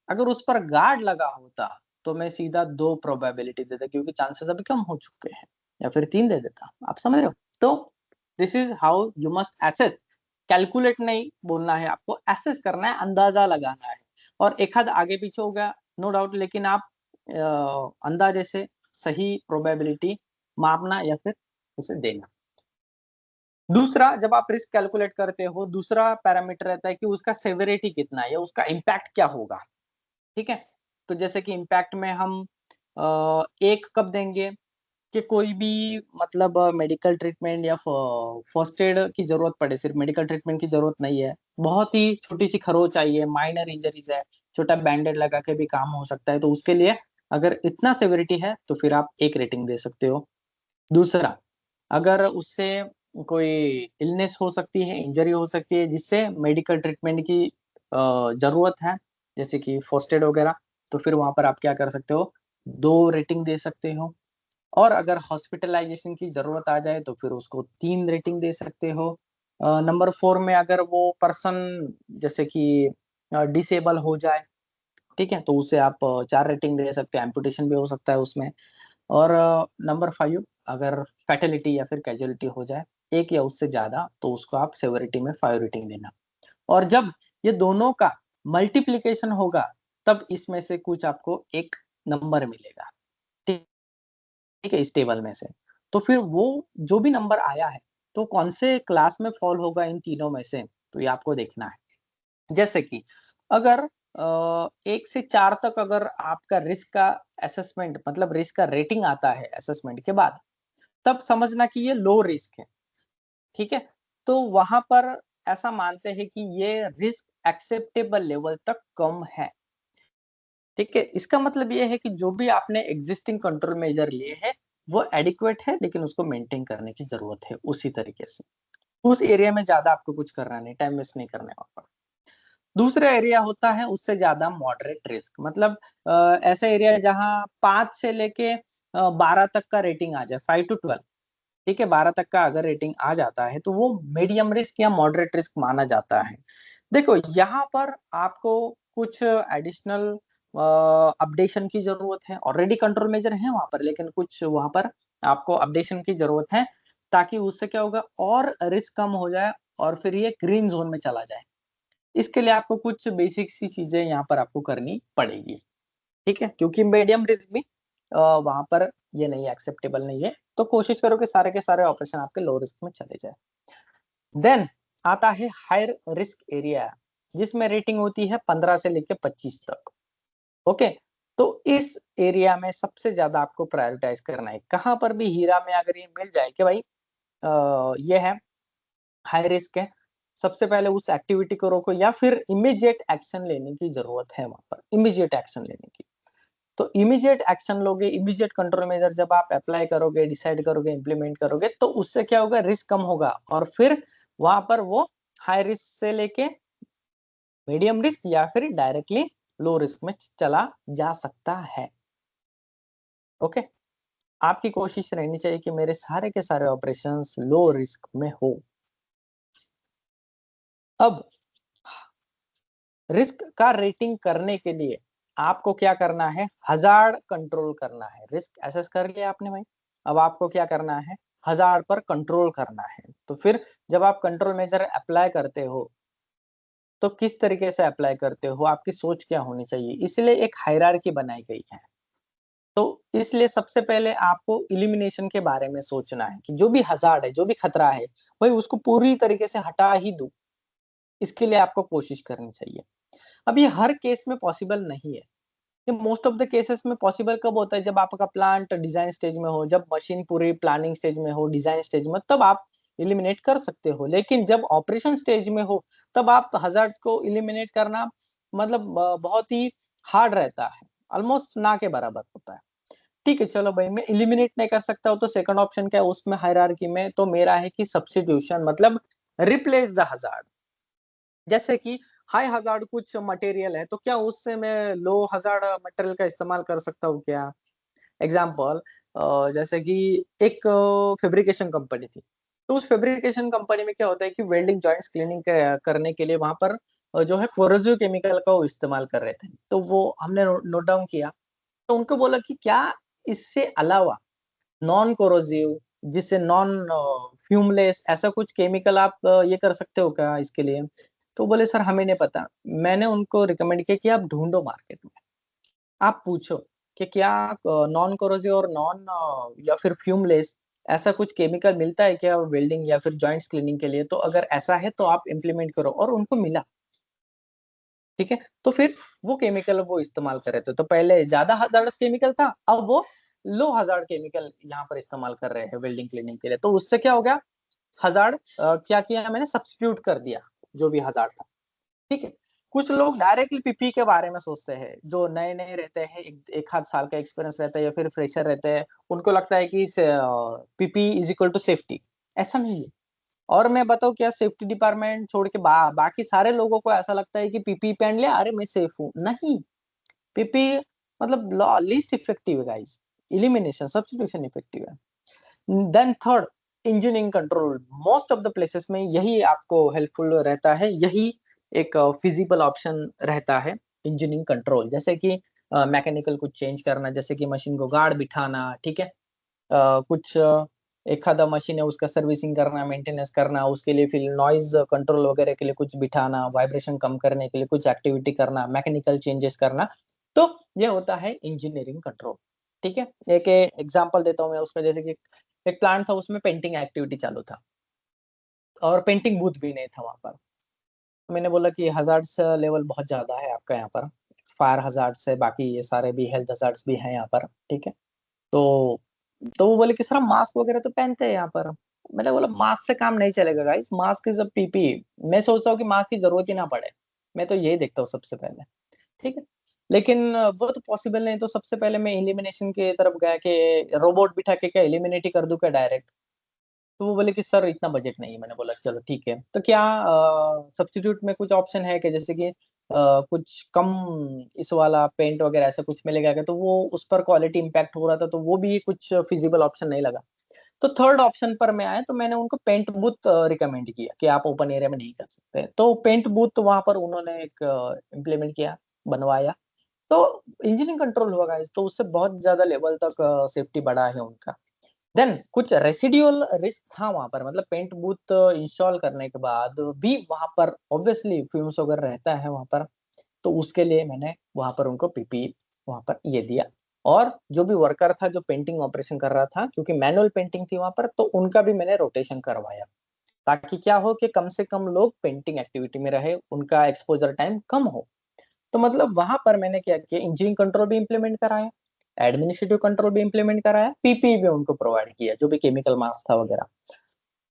Speaker 1: अगर उस पर गार्ड लगा होता तो मैं सीधा 2 प्रोबेबिलिटी देता क्योंकि चांसेस अभी कम हो चुके हैं, या फिर 3 दे देता। आप समझ रहे हो? तो this is how you must assess, calculate नहीं बोलना है आपको, एसेस करना है, अंदाजा लगाना है। और एक आध आगे पीछे होगा नो डाउट, लेकिन आप अंदाजे से सही प्रोबेबिलिटी मापना या फिर उसे देना। दूसरा, जब आप रिस्क कैलकुलेट करते हो, दूसरा पैरामीटर रहता है कि उसका सेवेरिटी कितना है या उसका इम्पैक्ट क्या होगा, ठीक है। तो जैसे कि इम्पैक्ट में हम एक कब देंगे कि कोई भी मतलब मेडिकल ट्रीटमेंट या फर्स्ट एड की जरूरत पड़े, सिर्फ मेडिकल ट्रीटमेंट की जरूरत नहीं है, बहुत ही छोटी सी खरोच आई है, माइनर इंजरीज है, छोटा बैंडेड लगा के भी काम हो सकता है, तो उसके लिए अगर इतना सेवेरिटी है तो फिर आप 1 रेटिंग दे सकते हो। दूसरा, अगर उससे कोई इलनेस हो सकती है, इंजरी हो सकती है जिससे मेडिकल ट्रीटमेंट की जरूरत है, जैसे कि फर्स्ट एड वगैरह, तो फिर वहां पर आप क्या कर सकते हो, 2 रेटिंग दे सकते हो। और अगर हॉस्पिटलाइजेशन की जरूरत आ जाए तो फिर उसको 3 रेटिंग दे सकते हो। नंबर 4 में अगर वो पर्सन जैसे कि डिसेबल हो जाए, ठीक है, तो उसे आप 4 रेटिंग दे सकते हैं, एम्पुटेशन भी हो सकता है उसमें। और नंबर 5 अगर फैटेलिटी या फिर कैजुअलिटी हो जाए, एक या उससे ज्यादा, तो उसको आप सेवरिटी में 5 रेटिंग देना। और जब ये दोनों का मल्टीप्लीकेशन होगा तब इसमें से कुछ आपको एक नंबर मिलेगा, ठीक है, इस टेबल में से। तो फिर वो जो भी नंबर आया है तो कौन से क्लास में फॉल होगा इन तीनों में से, तो ये आपको देखना है। जैसे कि अगर 1 से 4 तक अगर आपका रिस्क का असेसमेंट मतलब रिस्क का रेटिंग आता है असेसमेंट के बाद, तब समझना कि ये लो रिस्क है, ठीक है। तो वहां पर ऐसा मानते हैं कि ये रिस्क एक्सेप्टेबल लेवल तक कम है, ठीक है। इसका मतलब ये है कि जो भी आपने एग्जिस्टिंग कंट्रोल मेजर लिए हैं वो एडिक्वेट है, लेकिन उसको मेंटेन करने की जरूरत है उसी तरीके से। उस एरिया में ज्यादा आपको कुछ करना नहीं, टाइम वेस्ट नहीं करने वहां पर। दूसरा एरिया होता है उससे ज्यादा मॉडरेट रिस्क, मतलब ऐसा एरिया जहां 5 से लेके 12 तक का रेटिंग आ जाए, 5 to 12, ठीक है, 12 तक का अगर रेटिंग आ जाता है तो वो मीडियम रिस्क या मॉडरेट रिस्क माना जाता है। देखो यहाँ पर आपको कुछ एडिशनल अपडेशन की जरूरत है, ऑलरेडी कंट्रोल मेजर है वहां पर, लेकिन कुछ वहां पर आपको अपडेशन की जरूरत है, ताकि उससे क्या होगा और रिस्क कम हो जाए और फिर ये ग्रीन जोन में चला जाए। इसके लिए आपको कुछ बेसिक सी चीजें यहाँ पर आपको करनी पड़ेगी, ठीक है, क्योंकि मीडियम रिस्क भी वहां पर ये नहीं एक्सेप्टेबल नहीं है, तो कोशिश करो कि सारे के सारे ऑपरेशन आपके लो रिस्क में चले जाए। देन आता है हायर रिस्क एरिया, जिसमें रेटिंग होती है 15 से लेकर 25 तक, ओके। तो इस एरिया में सबसे ज्यादा आपको प्रायोरिटाइज करना है। कहां पर भी हीरा में अगर ये मिल जाए कि भाई ये है हाई रिस्क है, सबसे पहले उस एक्टिविटी को रोको या फिर इमीडिएट एक्शन लेने की जरूरत है वहां पर, इमीडिएट एक्शन लेने की। तो इमीडिएट एक्शन लोगे, इमीडिएट कंट्रोल मेजर जब आप अप्लाई करोगे, डिसाइड करोगे, इंप्लीमेंट करोगे, तो उससे क्या होगा, रिस्क कम होगा और फिर वहां पर वो हाई रिस्क से लेके मीडियम रिस्क या फिर डायरेक्टली लो रिस्क में चला जा सकता है। ओके, आपकी कोशिश रहनी चाहिए कि मेरे सारे के सारे ऑपरेशंस लो रिस्क में हो। अब रिस्क का रेटिंग करने के लिए आपको क्या करना है, हजार्ड कंट्रोल करना है। रिस्क एसेस कर लिया आपने भाई, अब आपको क्या करना है, हजार्ड पर कंट्रोल करना है। तो फिर जब आप कंट्रोल मेजर अप्लाई करते हो तो किस तरीके से अप्लाई करते हो, आपकी सोच क्या होनी चाहिए, इसलिए एक हायरार्की बनाई गई है। तो इसलिए सबसे पहले आपको इलिमिनेशन के बारे में सोचना है कि जो भी हजार्ड है, जो भी खतरा है, भाई उसको पूरी तरीके से हटा ही दो। इसके लिए आपको कोशिश करनी चाहिए। अब ये हर केस में पॉसिबल नहीं है। ये मोस्ट ऑफ द केसेस में पॉसिबल कब होता है, जब आपका प्लांट डिजाइन स्टेज में हो, जब मशीन पूरी प्लानिंग स्टेज में हो, डिजाइन स्टेज में, तब आप इलिमिनेट कर सकते हो। लेकिन जब ऑपरेशन स्टेज में हो तब आप हजार्ड्स को इलिमिनेट करना मतलब बहुत ही हार्ड रहता है, ऑलमोस्ट ना के बराबर होता है। ठीक है, चलो भाई मैं इलिमिनेट नहीं कर सकता हूँ तो सेकंड ऑप्शन क्या है उसमें हायरार्की में, तो मेरा है कि सब्स्टिट्यूशन, मतलब रिप्लेस द हजार्ड। जैसे कि हाई हजार्ड कुछ मटेरियल है तो क्या उससे मैं लो हजार्ड मटेरियल का इस्तेमाल कर सकता हूँ क्या। एग्जाम्पल, जैसे कि एक फैब्रिकेशन कंपनी थी, तो उस फैब्रिकेशन कंपनी में क्या होता है कि वेल्डिंग जॉइंट्स क्लीनिंग करने के लिए वहां पर जो है कोरोसिव केमिकल का वो इस्तेमाल कर रहे थे। तो वो हमने नोट डाउन किया, तो उनको बोला कि क्या इससे अलावा नॉन कोरोसिव, जिससे नॉन फ्यूमलेस ऐसा कुछ केमिकल आप ये कर सकते हो क्या इसके लिए। तो बोले सर हमें नहीं पता। मैंने उनको रिकमेंड किया कि आप ढूंढो मार्केट में, आप पूछो कि क्या नॉन कोरोसिव और नॉन या फिर फ्यूमलेस ऐसा कुछ केमिकल मिलता है क्या वेल्डिंग या फिर जॉइंट्स क्लीनिंग के लिए, तो अगर ऐसा है तो आप इम्प्लीमेंट करो, और उनको मिला। ठीक है, तो फिर वो केमिकल वो इस्तेमाल कर रहे थे। तो पहले ज्यादा हजार्डस केमिकल था, अब वो लो हजार्ड केमिकल यहाँ पर इस्तेमाल कर रहे हैं वेल्डिंग क्लीनिंग के लिए। तो उससे क्या हो गया, हजार्ड क्या किया मैंने, सब्स्टिट्यूट कर दिया जो भी हजार्ड था। ठीक है, कुछ लोग डायरेक्टली पीपी के बारे में सोचते हैं, जो नए नए रहते हैं, एक आध साल का एक्सपीरियंस रहता है या फिर फ्रेशर रहते हैं, उनको लगता है कि PP is equal to safety. ऐसा नहीं है। और मैं बताऊं क्या, सेफ्टी डिपार्टमेंट छोड़ के बाकी सारे लोगों को ऐसा लगता है कि पीपी पहन लिया अरे मैं सेफ हूं, नहीं। पीपी मतलब लीस्ट इफेक्टिव है गाइस, इलिमिनेशन सब्स्टिट्यूशन इफेक्टिव है। Then third, engineering control. Most of the places में यही आपको हेल्पफुल रहता है, यही एक फिजिबल ऑप्शन रहता है, इंजीनियरिंग कंट्रोल। जैसे कि मैकेनिकल कुछ चेंज करना, जैसे कि मशीन को गार्ड बिठाना, ठीक है, कुछ एक आधा मशीन है उसका सर्विसिंग करना, मेंटेनेंस करना, उसके लिए फिर नॉइज कंट्रोल वगैरह के लिए कुछ बिठाना, वाइब्रेशन कम करने के लिए कुछ एक्टिविटी करना, मैकेनिकल चेंजेस करना। तो ये होता है इंजीनियरिंग कंट्रोल। ठीक है, एक एग्जांपल देता हूँ मैं उसमें। जैसे कि एक प्लांट था, उसमें पेंटिंग एक्टिविटी चालू था और पेंटिंग बूथ भी नहीं था वहां पर। तो मैंने बोला कि हजार्ड्स लेवल बहुत ज्यादा है आपका यहाँ पर, फायर हजार्ड्स है, बाकी ये सारे भी हेल्थ हजार्ड्स भी हैं यहाँ पर। ठीक है, तो वो बोले कि सर हम मास्क वगैरह तो पहनते हैं यहाँ पर। मैंने बोला मास्क से काम नहीं चलेगा guys, mask is a PP. मैं सोचता हूँ कि मास्क की जरूरत ही ना पड़े, मैं तो यही देखता हूँ सबसे पहले। ठीक है, लेकिन वो तो पॉसिबल नहीं। तो सबसे पहले मैं इलिमिनेशन की तरफ गया कि रोबोट बिठा के क्या इलिमिनेट ही कर दूं क्या डायरेक्ट। तो वो बोले कि सर इतना बजट नहीं है। मैंने बोला चलो ठीक है, तो क्या सब्स्टिट्यूट में कुछ ऑप्शन है कि जैसे कि कुछ कम इस वाला पेंट वगैरह ऐसा कुछ मिलेगा क्या। तो वो उस पर क्वालिटी इंपैक्ट हो रहा था, तो वो भी कुछ फिजिबल ऑप्शन नहीं लगा। तो थर्ड ऑप्शन पर मैं आया, तो मैंने उनको पेंट बूथ रिकमेंड किया कि आप ओपन एरिया में नहीं कर सकते। तो पेंट बूथ वहां पर उन्होंने एक इम्प्लीमेंट किया, बनवाया। तो इंजीनियरिंग कंट्रोल हुआ गाइस, तो उससे बहुत ज्यादा लेवल तक सेफ्टी बढ़ा है उनका। देन कुछ रेसिडुअल रिस्क था वहां पर, मतलब पेंट बूथ इंस्टॉल करने के बाद भी वहां पर ऑब्वियसली फ्यूम्स वगैरह रहता है वहां पर। तो उसके लिए मैंने वहां पर उनको पीपी वहां पर ये दिया। और जो भी वर्कर था जो पेंटिंग ऑपरेशन कर रहा था, क्योंकि मैनुअल पेंटिंग थी वहां पर, तो उनका भी मैंने रोटेशन करवाया, ताकि क्या हो कि कम से कम लोग पेंटिंग एक्टिविटी में रहे, उनका एक्सपोजर टाइम कम हो। तो मतलब वहां पर मैंने क्या किया, इंजीनियरिंग कंट्रोल भी इम्प्लीमेंट कराया, एडमिनिस्ट्रेटिव कंट्रोल भी इम्प्लीमेंट कराया, पीपी भी उनको प्रोवाइड किया, जो भी केमिकल मास्क था वगैरह।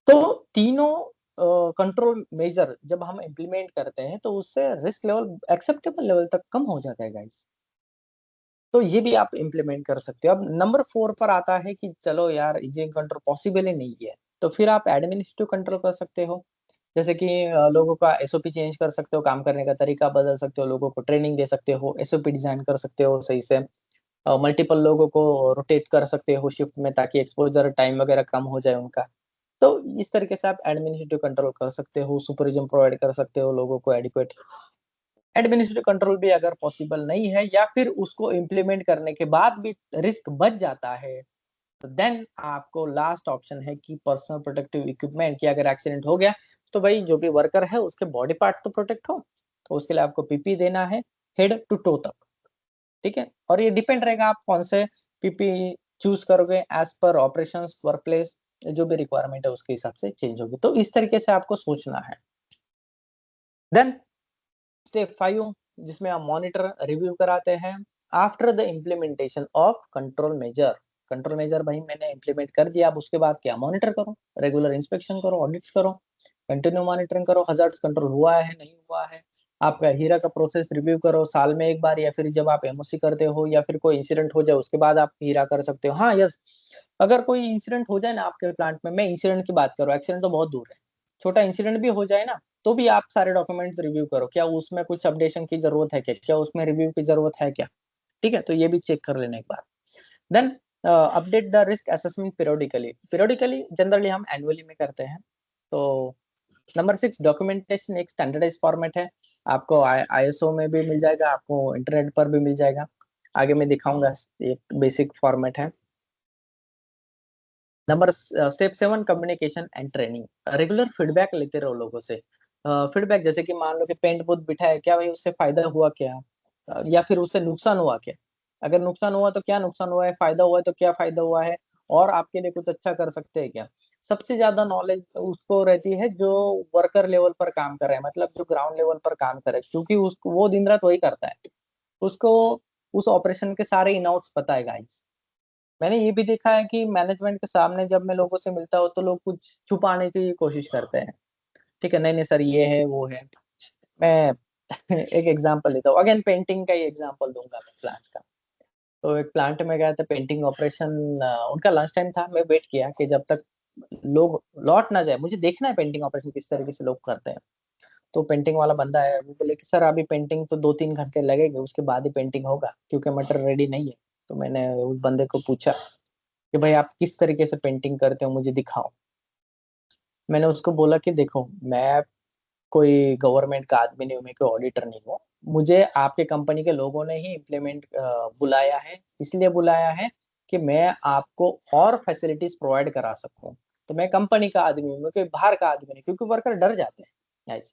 Speaker 1: तो तीनों कंट्रोल मेजर जब हम इम्प्लीमेंट करते हैं तो उससे रिस्क लेवल एक्सेप्टेबल लेवल तक कम हो जाता है गाइस। तो ये भी आप इम्प्लीमेंट कर सकते हो। अब नंबर 4 पर आता है कि चलो यार इंजीनियरिंग कंट्रोल पॉसिबल ही नहीं है, तो फिर आप एडमिनिस्ट्रेटिव कंट्रोल कर सकते हो। जैसे कि लोगों का एसओपी चेंज कर सकते हो, काम करने का तरीका बदल सकते हो, लोगों को ट्रेनिंग दे सकते हो, एसओपी डिजाइन कर सकते हो सही से, मल्टीपल लोगों को रोटेट कर सकते हो शिफ्ट में, ताकि एक्सपोजर टाइम वगैरह कम हो जाए उनका। तो इस तरीके से आप एडमिनिस्ट्रेटिव कंट्रोल कर सकते हो, सुपरविजन प्रोवाइड कर सकते हो लोगों को एडिक्वेट। एडमिनिस्ट्रेटिव कंट्रोल भी अगर पॉसिबल नहीं है या फिर उसको इम्प्लीमेंट करने के बाद भी रिस्क बच जाता है, तो देन आपको लास्ट ऑप्शन है कि पर्सनल प्रोटेक्टिव इक्विपमेंट, की अगर एक्सीडेंट हो गया तो भाई जो भी वर्कर है उसके बॉडी पार्ट तो प्रोटेक्ट हो, तो उसके लिए आपको पीपी देना है हेड टू टो तक, ठीक है। और ये डिपेंड रहेगा आप कौन से पीपी चूज करोगे, as per operations work place जो भी रिक्वायरमेंट है उसके हिसाब से चेंज होगी। तो इस तरीके से आपको सोचना है। देन स्टेप 5 जिसमें आप मॉनिटर रिव्यू कराते हैं after the implementation of control measure. Control measure भाई मैंने इम्प्लीमेंट कर दिया, अब उसके बाद क्या, मॉनिटर करो, रेगुलर इंस्पेक्शन करो, ऑडिट्स करो, कंटिन्यू मॉनिटरिंग करो, हजार्ड्स कंट्रोल हुआ है नहीं हुआ है। आपका हीरा का प्रोसेस रिव्यू करो साल में एक बार, या फिर जब आप एमओसी करते हो या फिर कोई इंसिडेंट हो जाए उसके बाद आप हीरा कर सकते हो। हाँ यस, अगर कोई इंसिडेंट हो जाए ना आपके प्लांट में, मैं इंसिडेंट की बात करूँ, एक्सीडेंट तो बहुत दूर है, छोटा इंसिडेंट भी हो जाए ना तो भी आप सारे डॉक्यूमेंट्स रिव्यू करो, क्या उसमें कुछ अपडेशन की जरूरत है क्या, क्या उसमें रिव्यू की जरूरत है क्या, ठीक है। तो ये भी चेक कर लेना एक बार। Then update the risk assessment periodically. Periodically generally हम एनुअली में करते हैं। तो नंबर 6 डॉक्यूमेंटेशन एक स्टैंडर्डाइज फॉर्मेट है, आपको आईएसओ में भी मिल जाएगा, आपको इंटरनेट पर भी मिल जाएगा, आगे मैं दिखाऊंगा, एक बेसिक फॉर्मेट है। Number step 7 communication and training. Regular feedback लेते रहो लोगों से। फीडबैक जैसे कि मान लो कि पेंट बूथ बिठाया, क्या भाई उससे फायदा हुआ क्या, या फिर उससे नुकसान हुआ क्या, अगर नुकसान हुआ तो क्या नुकसान हुआ है, फायदा हुआ है तो क्या फायदा हुआ है, और आपके लिए कुछ अच्छा कर सकते हैं क्या। सबसे ज्यादा नॉलेज उसको रहती है जो वर्कर लेवल पर काम कर रहे हैं, मतलब जो ग्राउंड लेवल पर काम करे, क्योंकि उसको वो दिन रात वही करता है, उसको उस ऑपरेशन के सारे इन आउट्स पता है गाइस। मैंने ये भी देखा है कि मैनेजमेंट के सामने जब मैं लोगों से मिलता हूँ तो लोग कुछ छुपाने की कोशिश करते हैं, ठीक है, नहीं नहीं सर ये है वो है। मैं एक एग्जांपल लेता हूँ, अगेन पेंटिंग का ही एग्जांपल दूंगा मैं प्लांट का। तो एक प्लांट में गया था पेंटिंग ऑपरेशन, उनका लंच टाइम था, मैं वेट किया कि जब तक लोग लौट ना जाए, मुझे देखना है पेंटिंग ऑपरेशन किस तरीके से लोग करते हैं। तो पेंटिंग वाला बंदा है, वो बोले कि सर अभी पेंटिंग तो 2-3 घंटे लगेंगे, उसके बाद ही पेंटिंग होगा क्योंकि मटेरियल रेडी नहीं है। तो मैंने उस बंदे को पूछा कि भाई आप किस तरीके से पेंटिंग करते हो मुझे दिखाओ। मैंने उसको बोला कि देखो मैं कोई गवर्नमेंट का आदमी नहीं हूँ, मैं कोई ऑडिटर नहीं हूँ, मुझे आपके कंपनी के लोगों ने ही इम्प्लीमेंट बुलाया है, इसलिए बुलाया है कि मैं आपको और फैसिलिटीज प्रोवाइड करा सकूं। तो मैं कंपनी का आदमी हूँ, मैं कोई बाहर का आदमी नहीं, क्योंकि वर्कर डर जाते हैं guys।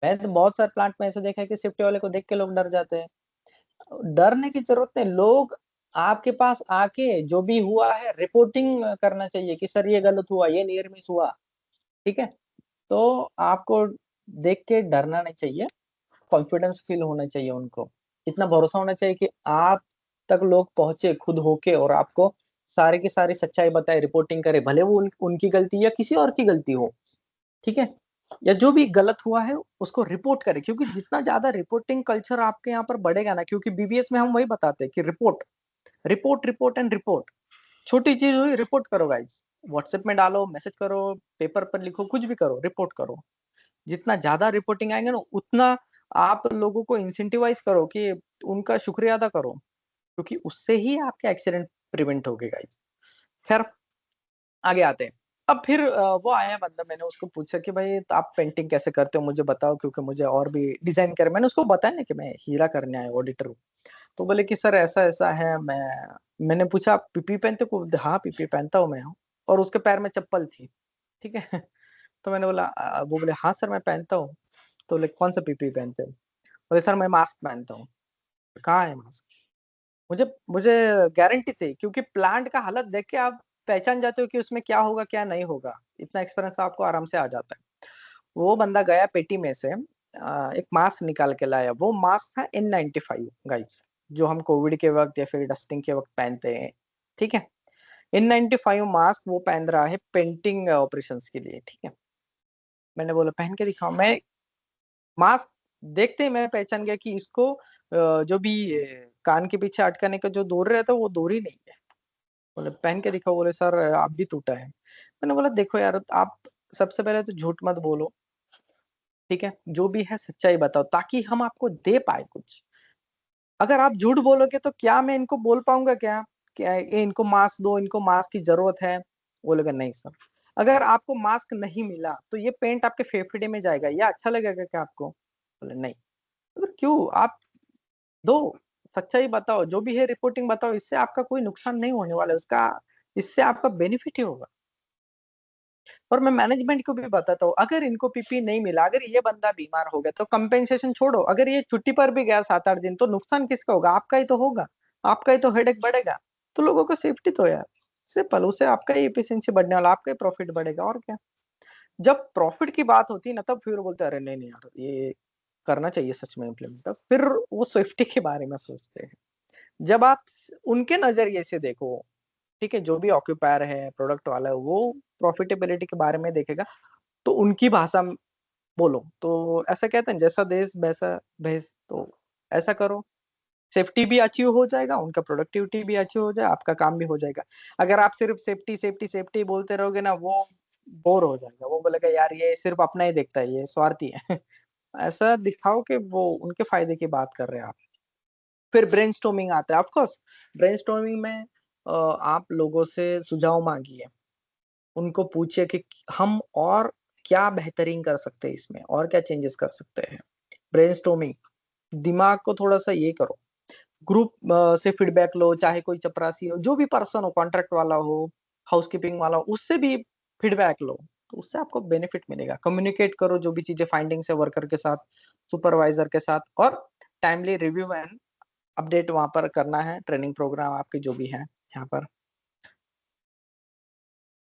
Speaker 1: मैं तो बहुत सारे प्लांट में ऐसे देखा है कि सेफ्टी वाले को देख के लोग डर जाते हैं। डरने की जरूरत नहीं, लोग आपके पास आके जो भी हुआ है रिपोर्टिंग करना चाहिए कि सर ये गलत हुआ, ये नियर मिस हुआ, ठीक है। तो आपको देख के डरना नहीं चाहिए, कॉन्फिडेंस फील होना चाहिए उनको, इतना भरोसा होना चाहिए कि आप तक लोग पहुंचे खुद होके और आपको सारी की सारी सच्चाई बताए, रिपोर्टिंग करे, भले वो उनकी गलती या किसी और की गलती हो, ठीक है, या जो भी गलत हुआ है उसको रिपोर्ट करे, क्योंकि जितना ज्यादा रिपोर्टिंग कल्चर आपके यहाँ पर बढ़ेगा ना, क्योंकि बीबीएस में हम वही बताते हैं कि report report report and report, छोटी चीज हुई रिपोर्ट करो गाइस, व्हाट्सएप में डालो, मैसेज करो, पेपर पर लिखो, कुछ भी करो, रिपोर्ट करो। जितना ज्यादा रिपोर्टिंग आएंगे ना उतना आप लोगों को इंसेंटिवाइज करो कि उनका शुक्रिया अदा करो, क्योंकि उससे ही आपके एक्सीडेंट प्रिवेंट हो गए गाइस। खैर आगे आते हैं। अब फिर वो आया बंदा, मैंने उसको पूछा कि भाई तो आप पेंटिंग कैसे करते हो मुझे बताओ, क्योंकि मुझे और भी डिजाइन करे, मैंने उसको बताया ना कि मैं हीरा करने आया ऑडिटर हूँ। तो बोले कि सर ऐसा ऐसा है, मैंने पूछा आप पीपी पहनते हो, हाँ पीपी पहनता हूँ मैं हूँ, और उसके पैर में चप्पल थी, ठीक है। तो मैंने बोला वो बोले हाँ सर मैं पहनता हूँ। तो बोले कौन सा पीपी पहनते हो, बोले सर मैं मास्क पहनता हूँ। कहाँ है मास्क, मुझे मुझे गारंटी थी, क्योंकि प्लांट का हालत देख के आप पहचान जाते हो कि उसमें क्या होगा क्या नहीं होगा, इतना एक्सपीरियंस आपको आराम से आ जाता है। वो बंदा गया पेटी में से एक मास्क निकाल के लाया, वो मास्क था N95 गाइस, जो हम कोविड के वक्त या फिर डस्टिंग के वक्त पहनते हैं, ठीक है। N95 मास्क वो पहन रहा है पेंटिंग ऑपरेशंस के लिए, ठीक है। मैंने बोला पहन के दिखाओ, मैं मास्क देखते ही मैं पहचान गया कि इसको जो भी कान के पीछे अटकाने का जो डोरी रहता है वो डोरी नहीं है। बोले पहन के दिखाओ, बोले सर आप भी टूटा है। मैंने बोला देखो यार आप सबसे पहले तो झूठ मत बोलो, ठीक है, जो भी है सच्चाई बताओ ताकि हम आपको दे पाए कुछ। अगर आप झूठ बोलोगे तो क्या मैं इनको बोल पाऊंगा क्या ये इनको मास्क दो, इनको मास्क की जरूरत है? बोलेगा नहीं सर। अगर आपको मास्क नहीं मिला तो ये पेंट आपके फेफड़े में जाएगा, ये अच्छा लगेगा क्या आपको? बोले नहीं। अगर क्यों आप दो, सच्चाई बताओ, जो भी है रिपोर्टिंग बताओ, इससे आपका कोई नुकसान नहीं होने वाला है, उसका इससे आपका बेनिफिट ही होगा। और मैं मैनेजमेंट को भी बताता हूँ, अगर इनको पीपी नहीं मिला, अगर ये बंदा बीमार हो गया तो कंपेंसेशन छोड़ो, अगर ये छुट्टी पर भी गया 7-8 दिन तो नुकसान किसका होगा? आपका ही तो होगा, आपका ही तो हेडेक बढ़ेगा। तो लोगों को सेफ्टी तो यार सिंपल, उसे आपका ही एफिशिएंसी बढ़ने वाला, आपका ही प्रॉफिट बढ़ेगा और क्या। जब प्रॉफिट की बात होती है ना, तब फिर वो बोलते हैं अरे नहीं नहीं यार ये करना चाहिए सच में इम्प्लीमेंट, फिर वो सेफ्टी के बारे में सोचते हैं। जब आप उनके नजरिए से देखो, ठीक है, जो भी ऑक्यूपायर है, प्रोडक्ट वाला है, वो प्रॉफिटेबिलिटी के बारे में देखेगा, तो उनकी भाषा में बोलो। तो ऐसा कहते हैं जैसा देश वैसा भेष, तो ऐसा करो, सेफ्टी भी अचीव हो जाएगा, उनका प्रोडक्टिविटी भी अचीव हो जाए, आपका काम भी हो जाएगा। अगर आप सिर्फ सेफ्टी सेफ्टी सेफ्टी बोलते रहोगे ना, वो बोर हो जाएगा, वो बोलेगा यार ये सिर्फ अपना ही देखता है, ये स्वार्थी है। ऐसा दिखाओ कि वो उनके फायदे की बात कर रहे हैं आप। फिर ब्रेनस्टॉर्मिंग आता है। ऑफ कोर्स ब्रेनस्टॉर्मिंग में आप लोगों से सुझाव मांगिए, उनको पूछिए कि हम और क्या बेहतरीन कर सकते हैं, इसमें और क्या चेंजेस कर सकते हैं। ब्रेनस्टॉर्मिंग, दिमाग को थोड़ा सा ये करो, ग्रुप से फीडबैक लो, चाहे कोई चपरासी हो, जो भी पर्सन हो, कॉन्ट्रैक्ट वाला हो, हाउसकीपिंग वाला हो, उससे भी फीडबैक लो, तो उससे आपको बेनिफिट मिलेगा। कम्युनिकेट करो जो भी चीजें फाइंडिंग्स है वर्कर के साथ, सुपरवाइजर के साथ, और टाइमली रिव्यू एंड अपडेट वहां पर करना है, ट्रेनिंग प्रोग्राम आपके जो भी है यहाँ पर।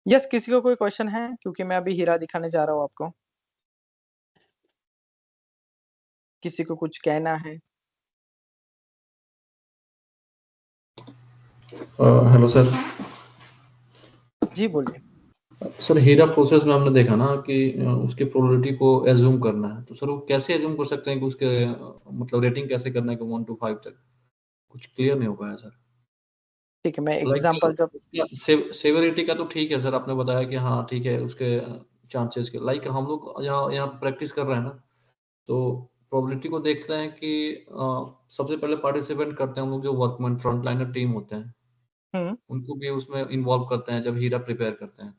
Speaker 1: यस, किसी को कोई क्वेश्चन है? क्योंकि मैं अभी हीरा दिखाने जा रहा हूँ आपको। किसी को कुछ कहना है?
Speaker 3: Hello sir.
Speaker 1: जी बोलिए।
Speaker 3: सर हीरा प्रोसेस में हमने देखा ना कि उसकी प्रोबेबिलिटी को एज्यूम करना है, तो सर वो कैसे एज्यूम कर सकते हैं कि उसके मतलब रेटिंग कैसे करना है कि 1 to 5 तक? कुछ क्लियर नहीं हो पाया सर।
Speaker 1: ठीक है, मैं एग्जांपल जब
Speaker 3: लाइक सेवेरिटी का तो ठीक है सर, आपने बताया कि हाँ ठीक है उसके चांसेस के, लाइक हम लोग यहाँ यहाँ प्रैक्टिस कर रहे हैं ना, तो प्रोबेबिलिटी को देखते हैं कि सबसे पहले पार्टिसिपेंट करते हैं हम लोग जो वर्कमैन फ्रंटलाइनर टीम होते हैं,
Speaker 1: हम्म
Speaker 3: उनको भी उसमें इन्वॉल्व करते हैं जब हीरा प्रिपेयर करते हैं।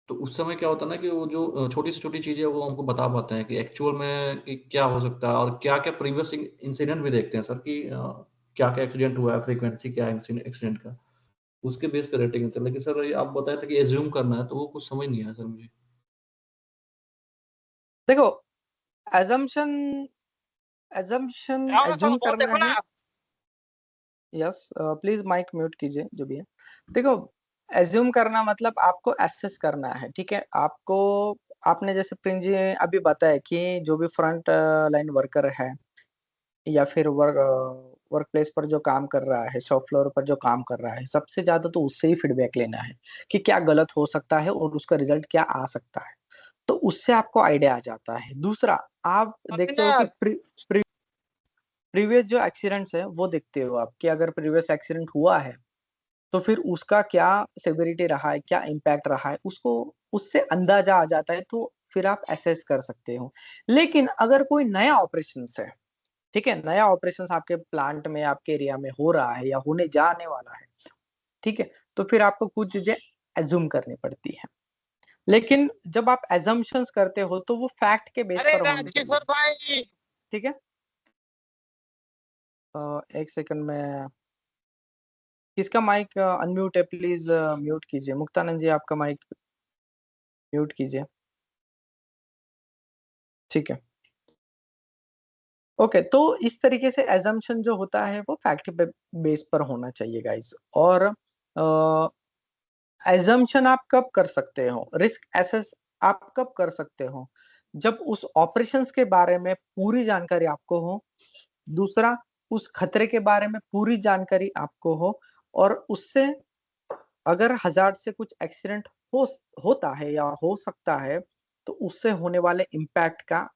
Speaker 3: तो उस समय क्या होता है ना कि वो जो छोटी से छोटी चीजें वो हमको बता पाते हैं कि एक्चुअल में कि क्या हो सकता है, और क्या क्या प्रीवियस इंसिडेंट भी देखते हैं सर कि क्या क्या एक्सीडेंट हुआ है, फ्रीक्वेंसी क्या है एक्सीडेंट का, उसके बेस पे रेटिंग होती है। लेकिन सर ये आप बताए थे कि एज्यूम करना है, तो वो कुछ समझ नहीं आया सर मुझे।
Speaker 1: देखो, एजम्पशन एजम्पशन
Speaker 4: क्या होगा
Speaker 1: एज्यूम
Speaker 4: सब बहुत
Speaker 1: करना
Speaker 4: देखो
Speaker 1: है।
Speaker 4: ना।
Speaker 1: यस, प्लीज माइक म्यूट कीजिए जो भी है। देखो, एज्यूम करना मतलब आपको एसेस करना है, ठीक है। आपको, आपने जैसे प्रिंस जी ने अभी बताया कि जो भी फ्रंट लाइन वर्कर है, या फिर वर्क प्लेस पर जो काम कर रहा है, शॉप फ्लोर पर जो काम कर रहा है, सबसे ज्यादा तो उससे ही फीडबैक लेना है कि क्या गलत हो सकता है और उसका रिजल्ट क्या आ सकता है। तो उससे आपको आइडिया आ जाता है। दूसरा, आप देखते हो कि प्रीवियस जो एक्सीडेंट्स है वो देखते हो आप, कि अगर प्रीवियस एक्सीडेंट हुआ है तो फिर उसका क्या सेवेरिटी रहा है, क्या इम्पैक्ट रहा है, उसको उससे अंदाजा आ जाता है, तो फिर आप असेस कर सकते हो। लेकिन अगर कोई नया ऑपरेशन है, ठीक है, नया ऑपरेशन आपके प्लांट में, आपके एरिया में हो रहा है या होने जाने वाला है, ठीक है, तो फिर आपको कुछ चीजें एज्यूम करनी पड़ती है। लेकिन जब आप एजम्पशंस करते हो तो वो फैक्ट के बेस
Speaker 4: अरे
Speaker 1: पर होनी चाहिए,
Speaker 4: राजकिशोर भाई।
Speaker 1: ठीक है। एक सेकंड में, किसका माइक अनम्यूट है? प्लीज म्यूट कीजिए। मुक्तानंद जी, आपका माइक म्यूट कीजिए, ठीक है। ओके, तो इस तरीके से एजम्पशन जो होता है वो फैक्ट बेस पर होना चाहिए गाइस। और एजम्पशन आप कब कर सकते हो, रिस्क एसेस आप कब कर सकते हो? जब उस ऑपरेशंस के बारे में पूरी जानकारी आपको हो। दूसरा, उस खतरे के बारे में पूरी जानकारी आपको हो, और उससे अगर हज़ार्ड से कुछ एक्सीडेंट हो होता है या हो सकता है, तो उससे होने वाले इम्पैक्ट का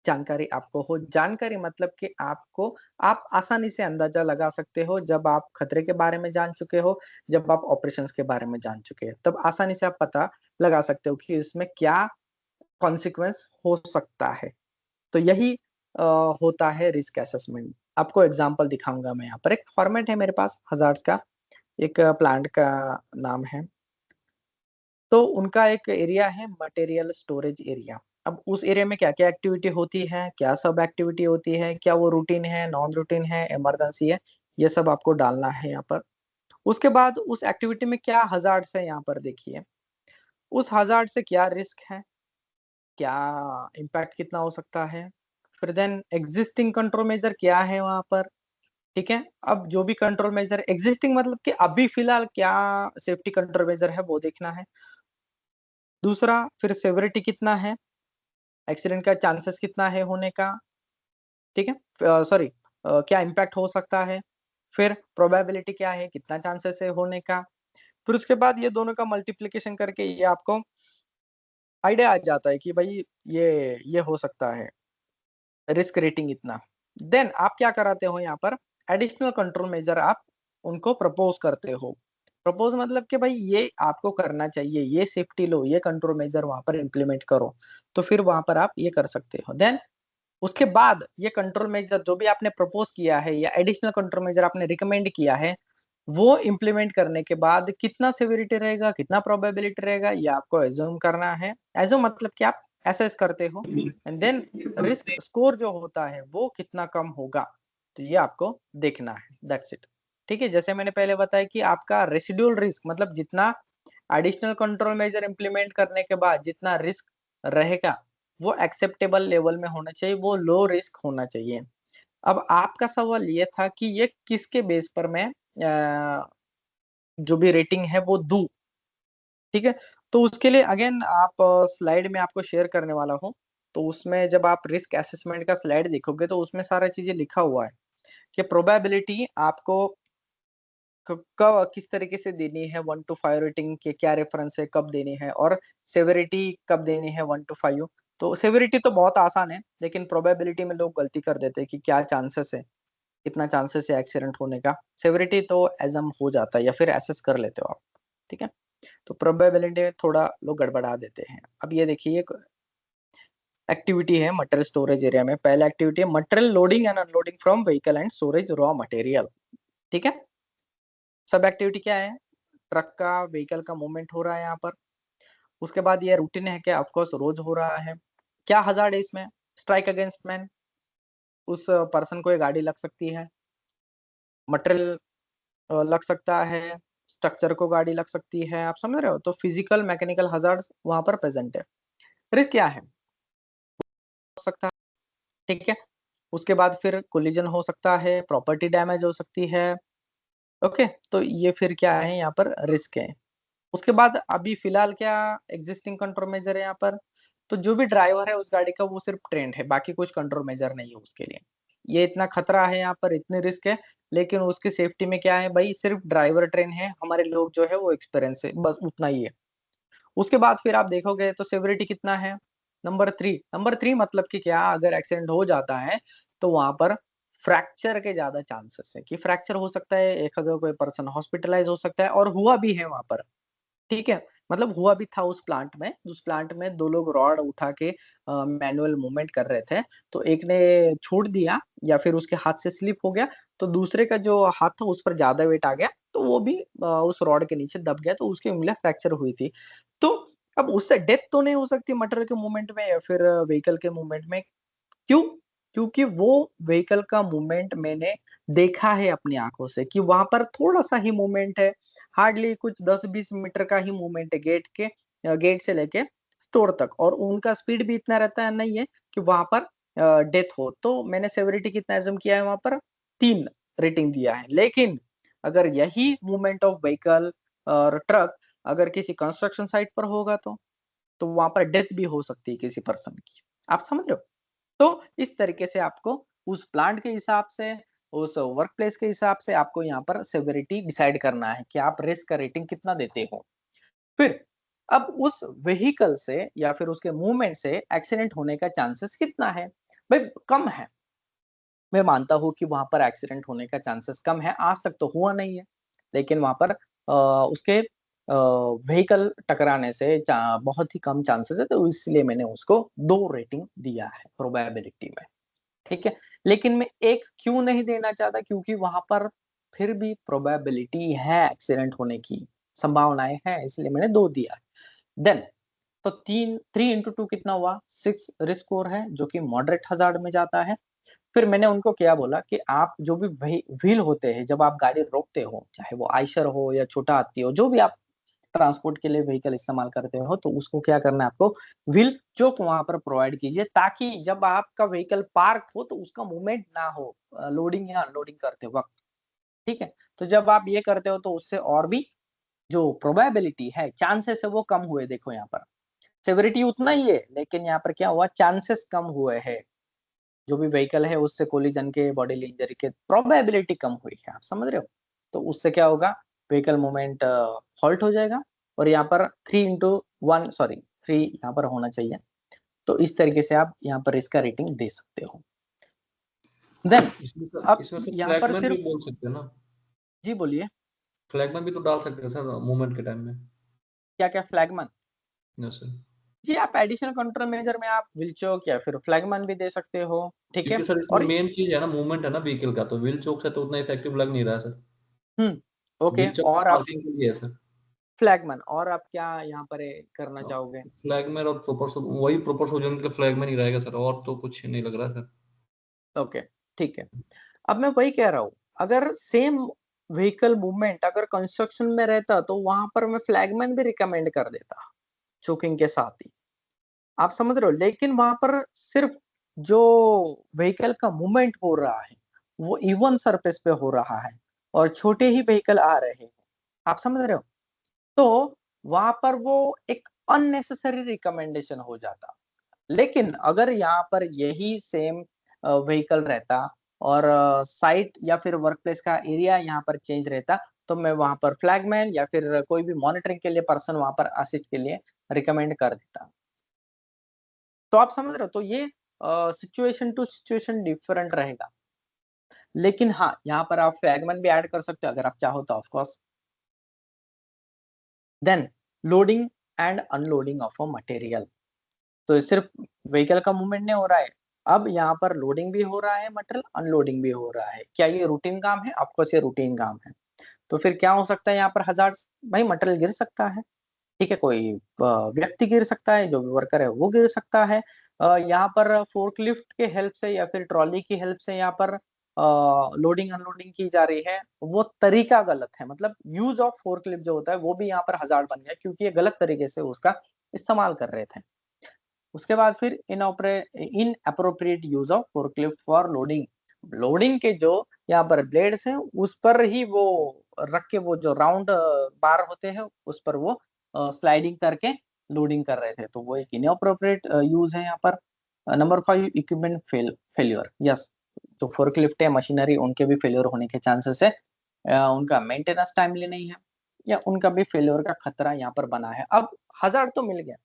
Speaker 1: जानकारी आपको हो। जानकारी मतलब कि आपको, आप आसानी से अंदाजा लगा सकते हो जब आप खतरे के बारे में जान चुके हो, जब आप ऑपरेशंस के बारे में जान चुके हैं, तब आसानी से आप पता लगा सकते हो कि इसमें क्या कॉन्सिक्वेंस हो सकता है। तो यही होता है रिस्क असेसमेंट। आपको एग्जांपल दिखाऊंगा मैं। यहाँ पर एक फॉर्मेट है मेरे पास हजार्ड्स का, एक प्लांट का नाम है। तो उनका एक एरिया है मटेरियल स्टोरेज एरिया। अब उस एरिया में क्या क्या एक्टिविटी होती है, क्या सब एक्टिविटी होती है, क्या वो रूटीन है, नॉन रूटीन है, इमरजेंसी है, ये सब आपको डालना है यहाँ पर। उसके बाद उस एक्टिविटी में क्या हजार्ड्स है यहाँ पर देखिए, उस हजार्ड से क्या रिस्क है, क्या इम्पैक्ट कितना हो सकता है, फिर देन एग्जिस्टिंग कंट्रोल मेजर क्या है वहां पर। ठीक है, अब जो भी कंट्रोल मेजर एग्जिस्टिंग मतलब कि अभी फिलहाल क्या सेफ्टी कंट्रोल मेजर है वो देखना है। दूसरा फिर सेवरिटी कितना है, एक्सीडेंट का चांसेस कितना है होने का। ठीक है, सॉरी, क्या इम्पैक्ट हो सकता है, फिर प्रोबेबिलिटी क्या है, कितना चांसेस है होने का। फिर उसके बाद ये दोनों का मल्टीप्लिकेशन करके ये आपको आइडिया आ जाता है कि भाई ये हो सकता है, रिस्क रेटिंग इतना। देन आप क्या कराते हो यहाँ पर, एडिशनल कंट्रोल मेजर आप उनको प्रपोज करते हो। प्रपोज मतलब कि भाई ये आपको करना चाहिए, ये सेफ्टी लो, ये कंट्रोल मेजर वहां पर इम्प्लीमेंट करो, तो फिर वहां पर आप ये कर सकते हो। देन उसके बाद ये कंट्रोल मेजर जो भी आपने प्रपोज किया है या एडिशनल कंट्रोल मेजर आपने रिकमेंड किया है, वो इम्प्लीमेंट करने के बाद कितना सेवेरिटी रहेगा, कितना प्रोबेबिलिटी रहेगा, ये आपको एज्यूम करना है। एज्यूम मतलब कि आप एसेस करते हो, एंड देन रिस्क स्कोर जो होता है वो कितना कम होगा, तो ये आपको देखना है। That's it. ठीक है, जैसे मैंने पहले बताया कि आपका रेसिडुअल रिस्क मतलब जितना एडिशनल कंट्रोल मेजर इम्प्लीमेंट करने के बाद जितना रिस्क रहेगा वो एक्सेप्टेबल लेवल में होना चाहिए, वो लो रिस्क होना चाहिए। अब आपका सवाल ये था कि ये किसके बेस पर मैं जो भी रेटिंग है वो दूं। ठीक है, तो उसके लिए अगेन आप स्लाइड में आपको शेयर करने वाला हूँ। तो उसमें जब आप रिस्क असेसमेंट का स्लाइड देखोगे तो उसमें सारा चीजें लिखा हुआ है कि प्रोबेबिलिटी आपको कब किस तरीके से देनी है, 1 to 5 रेटिंग के क्या रेफरेंस है, कब देनी है, और सेवेरिटी कब देनी है 1 to 5। तो सेवेरिटी तो बहुत आसान है, लेकिन प्रोबेबिलिटी में लोग गलती कर देते हैं कि क्या चांसेस है, कितना चांसेस है एक्सीडेंट होने का। सेवेरिटी तो एजम हो जाता है या फिर एसेस कर लेते हो आप। ठीक है, तो प्रोबेबिलिटी में थोड़ा लोग गड़बड़ा देते हैं। अब ये देखिए एक्टिविटी है मटेरियल स्टोरेज एरिया में, पहला एक्टिविटी है material loading and unloading from vehicle and storage raw material. ठीक है, सब एक्टिविटी क्या है, ट्रक का व्हीकल का मूवमेंट हो रहा है यहाँ पर। उसके बाद ये रूटीन है क्या, ऑफकोर्स रोज हो रहा है। क्या हजार्ड है इसमें, स्ट्राइक अगेंस्ट मैन, उस पर्सन को ये गाड़ी लग सकती है, मटेरियल लग सकता है, स्ट्रक्चर को गाड़ी लग सकती है, आप समझ रहे हो। तो फिजिकल मैकेनिकल हजार्ड वहां पर प्रेजेंट है। रिस्क क्या है, हो सकता है। ठीक है, उसके बाद फिर कोलिजन हो सकता है, प्रॉपर्टी डैमेज हो सकती है। ओके, तो ये फिर क्या है यहाँ पर रिस्क है। उसके बाद अभी फिलहाल क्या एग्जिस्टिंग कंट्रोल मेजर है यहाँ पर, तो जो भी ड्राइवर है उस गाड़ी का वो सिर्फ ट्रेंड है, बाकी कुछ कंट्रोल मेजर नहीं है उसके लिए। ये इतना खतरा है यहाँ पर, इतने रिस्क है, लेकिन उसकी सेफ्टी में क्या है भाई, सिर्फ ड्राइवर ट्रेन है, हमारे लोग जो है वो एक्सपीरियंस है, बस उतना ही है। उसके बाद फिर आप देखोगे तो सेवरिटी कितना है, नंबर 3 मतलब कि क्या, अगर एक्सीडेंट हो जाता है तो वहां पर फ्रैक्चर के ज्यादा चांसेस है कि फ्रैक्चर हो सकता है, एक अगर कोई पर्सन हॉस्पिटलाइज हो सकता है, और हुआ भी है वहां पर। ठीक है, मतलब हुआ भी था उस प्लांट में। उस प्लांट में 2 लोग रॉड उठा के मैनुअल मूवमेंट कर रहे थे, तो एक ने छोड़ दिया या फिर उसके हाथ से स्लिप हो गया, तो दूसरे का जो हाथ था उस पर ज्यादा वेट आ गया, तो वो भी उस रॉड के नीचे दब गया, तो उसकी उंगलियां फ्रैक्चर हुई थी। तो अब उससे डेथ तो नहीं हो सकती मटर के मूवमेंट में या फिर व्हीकल के मूवमेंट में। क्यों? क्योंकि वो व्हीकल का मूवमेंट मैंने देखा है अपनी आंखों से कि वहां पर थोड़ा सा ही मूवमेंट है, हार्डली कुछ 10-20 मीटर का ही मूवमेंट है गेट से लेके स्टोर तक, और उनका स्पीड भी इतना रहता है नहीं है कि वहां पर डेथ हो। तो मैंने सेवरिटी कितना एज्यूम किया है वहां पर, 3 रेटिंग दिया है। लेकिन अगर यही मूवमेंट ऑफ व्हीकल और ट्रक अगर किसी कंस्ट्रक्शन साइट पर होगा तो वहां पर डेथ भी हो सकती है किसी पर्सन की, आप समझ रहे हो। तो इस तरीके से आपको उस प्लांट के हिसाब से, उस वर्क प्लेस के हिसाब से आपको यहाँ पर सेवेरिटी डिसाइड करना है कि आप रिस्क का रेटिंग कितना देते हो। फिर अब उस व्हीकल से या फिर उसके मूवमेंट से एक्सीडेंट होने का चांसेस कितना है, भाई कम है। मैं मानता हूँ कि वहां पर एक्सीडेंट होने का चांसेस कम है, आज तक तो हुआ नहीं है, लेकिन वहां पर उसके व्हीकल टकराने से बहुत ही कम चांसेस है, तो इसलिए मैंने उसको 2 रेटिंग दिया है प्रोबेबिलिटी में। ठीक है। लेकिन मैं 1 क्यों नहीं देना चाहता, क्योंकि वहां पर फिर भी प्रोबेबिलिटी है एक्सीडेंट होने की, संभावनाएं हैं, इसलिए मैंने 2 दिया। देन तो 3 इंटू 2 कितना हुआ, 6 रिस्क स्कोर है जो कि मॉडरेट हजार्ड में जाता है। फिर मैंने उनको क्या बोला कि आप जो भी व्हील होते हैं, जब आप गाड़ी रोकते हो, चाहे वो आयशर हो या छोटा हाथी हो, जो भी आप ट्रांसपोर्ट के लिए व्हीकल इस्तेमाल करते हो, तो उसको क्या करना है, आपको व्हील चोक वहां पर प्रोवाइड कीजिए, ताकि जब आपका व्हीकल पार्क हो तो उसका मूवमेंट ना हो लोडिंग या अनलोडिंग करते वक्त। ठीक है। तो जब आप ये करते हो तो उससे और भी जो प्रोबेबिलिटी है, चांसेस है, वो कम हुए। देखो यहाँ पर सेवरिटी उतना ही है, लेकिन यहाँ पर क्या हुआ, चांसेस कम हुए हैं, जो भी व्हीकल है उससे कोलिजन के, बॉडी इंजरी के प्रोबेबिलिटी कम हुई है। आप समझ रहे हो? तो उससे क्या होगा, व्हीकल मूवमेंट हॉल्ट हो जाएगा। और यहाँ पर 3 सॉरी 3 यहाँ पर होना चाहिए। तो इस तरीके से आप यहाँ पर इसका रेटिंग दे सकते हो। देन अब
Speaker 3: इसमें से
Speaker 1: यहाँ पर
Speaker 3: फ्लैगमैन भी
Speaker 1: सिर्फ,
Speaker 3: बोल सकते हैं ना,
Speaker 1: जी बोलिए,
Speaker 3: फ्लैगमैन भी तो डाल सकते हैं सर मूवमेंट के टाइम में।
Speaker 1: क्या क्या फ्लैगमैन?
Speaker 3: जैसे
Speaker 1: जी, आप एडिशनल कंट्रोल मेजर में आप व्हील चोक या फिर फ्लैगमैन भी दे सकते हो। ठीक है।
Speaker 3: क्योंकि सर इसमें
Speaker 1: और
Speaker 3: मेन चीज है ना, मूवमेंट है ना व्हीकल का, तो व्हील चोक से तो उतना इफेक्टिव लग नहीं रहा है सर।
Speaker 1: ओके,
Speaker 3: व्हील चोक
Speaker 1: और आप
Speaker 3: पार्किंग के लिए है सर।
Speaker 1: फ्लैगमैन, और आप क्या यहाँ पर करना चाहोगे?
Speaker 3: फ्लैगमैन और प्रोपोर्शन, वही प्रोपोर्शन के फ्लैगमैन ही रहेगा सर, और तो कुछ नहीं लग रहा है सर।
Speaker 1: ओके, ठीक है। अब मैं वही कह रहा हूँ, अगर सेम व्हीकल मूवमेंट अगर कंस्ट्रक्शन में रहता तो वहां पर मैं फ्लैगमैन भी रिकमेंड कर देता, चोकिंग के साथ ही। आप समझ रहे हो? लेकिन वहां पर सिर्फ जो व्हीकल का मूवमेंट हो रहा है वो इवन सरफेस पे हो रहा है, और छोटे ही व्हीकल आ रहे हैं। आप समझ रहे हो? तो वहां पर वो एक अननेसेसरी रिकमेंडेशन हो जाता। लेकिन अगर यहाँ पर यही सेम व्हीकल रहता, और साइट या फिर वर्क प्लेस का एरिया यहाँ पर चेंज रहता, तो मैं वहां पर फ्लैगमैन या फिर कोई भी मॉनिटरिंग के लिए पर्सन वहां पर असिस्ट के लिए रिकमेंड कर देता। तो आप समझ रहे हो? तो ये सिचुएशन टू सिचुएशन डिफरेंट रहेगा। लेकिन हाँ, यहाँ पर आप फ्लैगमैन भी ऐड कर सकते हो अगर आप चाहो तो, of course. Then loading and unloading of a material. तो सिर्फ व्हीकल का मूवमेंट नहीं हो रहा है, अब यहाँ पर लोडिंग भी हो रहा है मटेरियल, अनलोडिंग भी हो रहा है। क्या ये रूटीन काम है? ऑफकोर्स ये रूटीन काम है। तो फिर क्या हो सकता है यहाँ पर हजार्ड्स? भाई मटेरियल गिर सकता है, ठीक है, कोई व्यक्ति गिर सकता है, जो भी वर्कर है वो गिर सकता है। यहाँ पर फोर्कलिफ्ट के हेल्प से या फिर ट्रॉली की हेल्प से यहाँ पर लोडिंग अनलोडिंग की जा रही है, वो तरीका गलत है। मतलब यूज ऑफ फोर्कलिफ्ट जो होता है वो भी यहाँ पर हजार्ड बन गया, क्योंकि ये गलत तरीके से उसका इस्तेमाल कर रहे थे। उसके बाद फिर in appropriate use of forklift for loading. Loading के जो यहाँ पर ब्लेड्स हैं उस पर ही वो रख के, वो जो राउंड बार होते हैं उस पर वो स्लाइडिंग करके लोडिंग कर रहे थे, तो वो एक इनअप्रोप्रिएट यूज है यहाँ पर। Number 5 equipment failure. यस, जो फोर्कलिफ्ट है, मशीनरी, उनके भी फेल्योर होने के चांसेस है। उनका मेंटेनेंस टाइमली नहीं है, या उनका भी फेल्योर का खतरा यहाँ पर बना है। अब हजार्ड तो मिल गया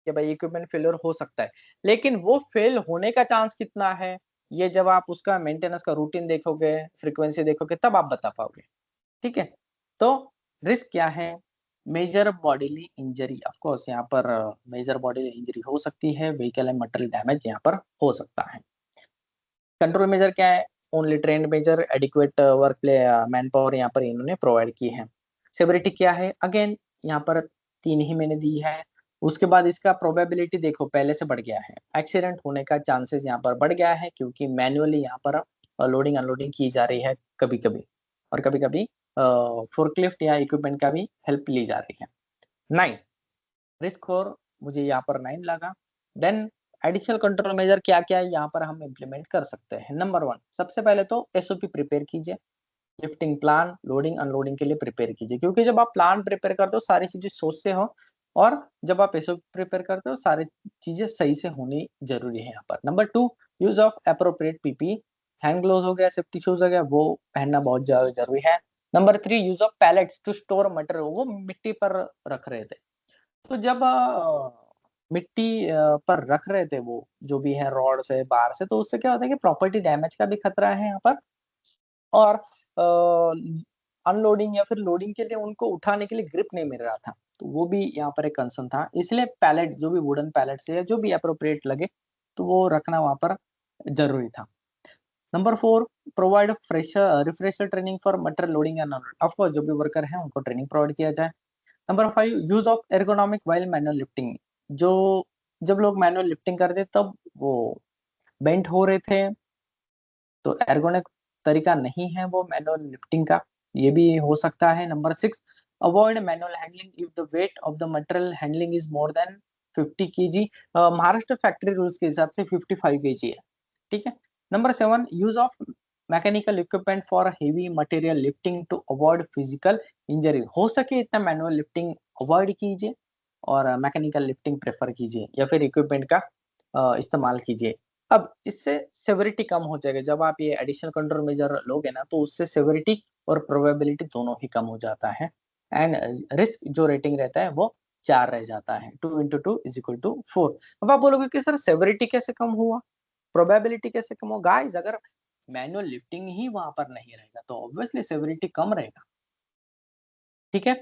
Speaker 1: कि भाई इक्विपमेंट फेलियर हो सकता है, लेकिन वो फेल होने का चांस कितना है, ये जब आप उसका मेंटेनेंस का रूटीन देखोगे, फ्रीक्वेंसी देखोगे, तब आप बता पाओगे। ठीक है। तो रिस्क क्या है? Major bodily injury. Of course यहाँ पर मेजर बॉडीली इंजरी हो सकती है, व्हीकल एंड मटेरियल डैमेज यहाँ पर हो सकता है। कंट्रोल मेजर क्या है? Only trained measure, adequate work play man power यहाँ पर इन्होंने प्रोवाइड की है। सेवरिटी क्या है? अगेन यहाँ पर 3 ही मैंने दी है। उसके बाद इसका प्रोबेबिलिटी देखो पहले से बढ़ गया है, एक्सीडेंट होने का चांसेस यहाँ पर बढ़ गया है, क्योंकि मैन्युअली यहाँ पर लोडिंग अनलोडिंग की जा रही है कभी कभी, और कभी कभी फोर्कलिफ्ट या इक्विपमेंट का भी हेल्प ली जा रही है। 9 रिस्क स्कोर मुझे यहाँ पर 9 लगा। देन एडिशनल कंट्रोल मेजर क्या क्या यहाँ पर हम इम्प्लीमेंट कर सकते हैं? नंबर 1, सबसे पहले तो एसओपी प्रिपेयर कीजिए, लिफ्टिंग प्लान, लोडिंग अनलोडिंग के लिए प्रिपेयर कीजिए, क्योंकि जब आप प्लान प्रिपेयर करते हो सारी चीजें सोचते हो, और जब आप एसओपी प्रिपेयर करते हो सारी चीजें सही से होनी जरूरी है यहाँ पर। Number 2, use of appropriate PP, hand gloves हो गया, सेफ्टी शूज हो गया, वो पहनना बहुत ज्यादा जरूरी है। Number 3, use of pallets to store material. वो मिट्टी पर रख रहे थे, तो जब मिट्टी पर रख रहे थे वो जो भी है रॉड से, बार से, तो उससे क्या होता है कि प्रॉपर्टी डैमेज का भी खतरा है यहाँ पर। और अनलोडिंग या फिर लोडिंग के लिए उनको उठाने के लिए ग्रिप नहीं मिल रहा था, तो वो भी यहाँ पर एक कंसर्न था। इसलिए पैलेट, जो भी वुडन पैलेट से या जो भी अप्रोप्रिएट लगे, तो वो रखना वहां पर जरूरी था। Number 4, provide refresher training for material loading and unloading. Of course जो भी वर्कर हैं उनको ट्रेनिंग प्रोवाइड किया जाए। Number 5, use of ergonomic while manual lifting. जो जब लोग मैनुअल लिफ्टिंग करते तब वो बेंट हो रहे थे, तो एर्गोनॉमिक तरीका नहीं है वो मैनुअल लिफ्टिंग का, ये भी हो सकता है। Number 6, avoid manual handling if the weight of the material handling is more than 50 kg। Maharashtra factory rules के हिसाब से 55 kg है, ठीक है। Number 7, use of mechanical equipment for heavy material lifting to avoid physical injury. हो सके इतना manual lifting avoid कीजिए और मैकेनिकल लिफ्टिंग प्रेफर कीजिए या फिर इक्विपमेंट का इस्तेमाल कीजिए। अब इससे सेवरिटी कम हो जाएगा। जब आप ये एडिशनल कंट्रोल मेजर लोगे ना, तो उससे सेवरिटी और प्रोबेबिलिटी दोनों ही कम हो जाता है एंड रिस्क जो रेटिंग रहता है वो 4 रह जाता है। 2 × 2 = 4। अब आप बोलोगे कि सर सेवरिटी कैसे कम हुआ, प्रोबेबिलिटी कैसे कम होगा? गाइस, अगर मैनुअल लिफ्टिंग ही वहां पर नहीं रहेगा तो ऑब्वियसली सेवरिटी कम रहेगा, ठीक है।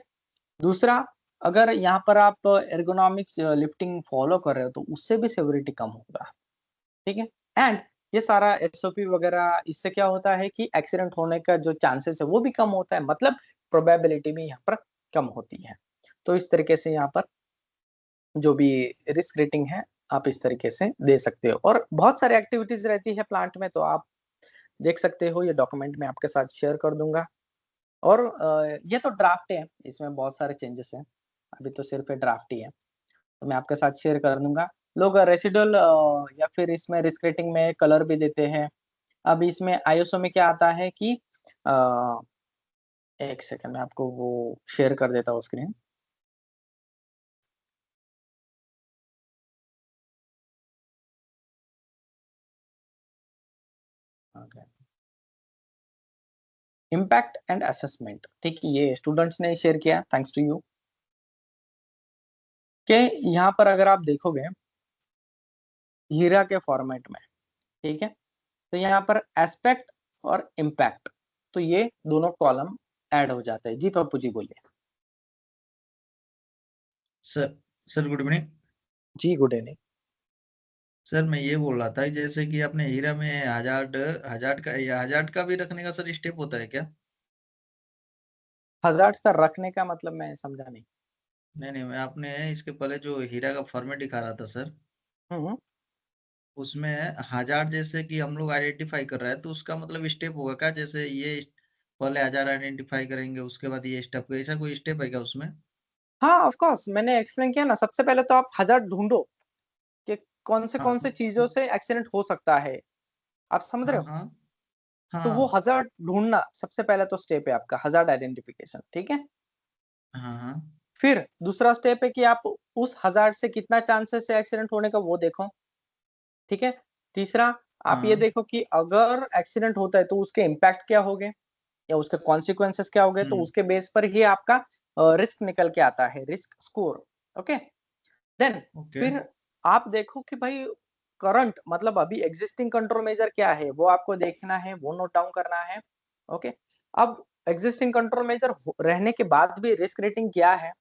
Speaker 1: दूसरा, अगर यहाँ पर आप एर्गोनॉमिक्स लिफ्टिंग फॉलो कर रहे हो तो उससे भी सेवरिटी कम होगा, ठीक है। एंड ये सारा एसओपी वगैरह, इससे क्या होता है कि एक्सीडेंट होने का जो चांसेस है वो भी कम होता है, मतलब प्रोबेबिलिटी भी यहाँ पर कम होती है। तो इस तरीके से यहाँ पर जो भी रिस्क रेटिंग है आप इस तरीके से दे सकते हो। और बहुत सारी एक्टिविटीज रहती है प्लांट में, तो आप देख सकते हो, ये डॉक्यूमेंट में आपके साथ शेयर कर दूंगा। और ये तो ड्राफ्ट है, इसमें बहुत सारे चेंजेस हैं, अभी तो सिर्फ ड्राफ्ट ही है, तो मैं आपके साथ शेयर कर दूंगा। लोग रेसिडुअल या फिर इसमें रिस्क रेटिंग में कलर भी देते हैं। अब इसमें आईएसओ में क्या आता है कि एक सेकंड में आपको वो शेयर कर देता हूँ स्क्रीन। इम्पैक्ट एंड असेसमेंट, ठीक है, ये स्टूडेंट्स ने शेयर किया, थैंक्स टू यू। के यहाँ पर अगर आप देखोगे हीरा के फॉर्मेट में, ठीक है, तो यहाँ पर एस्पेक्ट और इम्पैक्ट, तो ये दोनों कॉलम ऐड हो जाते हैं। जी पप्पू जी बोलिए।
Speaker 7: Sir good evening.
Speaker 1: जी गुड इवनिंग।
Speaker 7: सर मैं ये बोल रहा था कि जैसे कि आपने हीरा में हजार्ड हजार्ड का भी रखने का सर स्टेप होता है क्या?
Speaker 1: हजार्ड्स का रखने का मतलब मैं समझा नहीं।
Speaker 7: नहीं मैं आपने इसके पहले जो हीरा का फॉर्मेट दिखा रहा था सर,
Speaker 1: हम्म।
Speaker 7: उसमें हजार्ड जैसे कि हम लोग आइडेंटिफाई कर रहे हैं, तो उसका मतलब स्टेप होगा क्या? जैसे ये पहले हजार्ड आइडेंटिफाई करेंगे, उसके बाद ये स्टेप, ऐसा कोई स्टेप है क्या उसमें?
Speaker 1: हाँ ऑफ कोर्स, मैंने एक्सप्लेन किया ना। सबसे पहले तो आप हजार्ड ढूंढो कि कौन
Speaker 7: हाँ
Speaker 1: से चीजों से एक्सीडेंट हो सकता है, आप समझ रहे
Speaker 7: हाँ
Speaker 1: हो?
Speaker 7: हाँ
Speaker 1: तो वो
Speaker 7: हाँ
Speaker 1: हजार्ड ढूंढना सबसे पहले तो स्टेप है आपका, हजार्ड आइडेंटिफिकेशन, ठीक है।
Speaker 7: हाँ हाँ
Speaker 1: फिर दूसरा स्टेप है कि आप उस हजार्ड से कितना चांसेस है एक्सीडेंट होने का वो देखो, ठीक है। तीसरा, आप ये
Speaker 7: हाँ।
Speaker 1: देखो कि अगर एक्सीडेंट होता है तो उसके इम्पैक्ट क्या होंगे या उसके कॉन्सिक्वेंसेस क्या होंगे, तो उसके बेस पर ही आपका रिस्क निकल के आता है, risk score, okay. Then
Speaker 7: okay
Speaker 1: फिर आप देखो कि भाई करंट मतलब अभी एग्जिस्टिंग कंट्रोल मेजर क्या है वो आपको देखना है, वो नोट डाउन करना है, ओके। अब एग्जिस्टिंग कंट्रोल मेजर रहने के बाद भी रिस्क रेटिंग क्या है,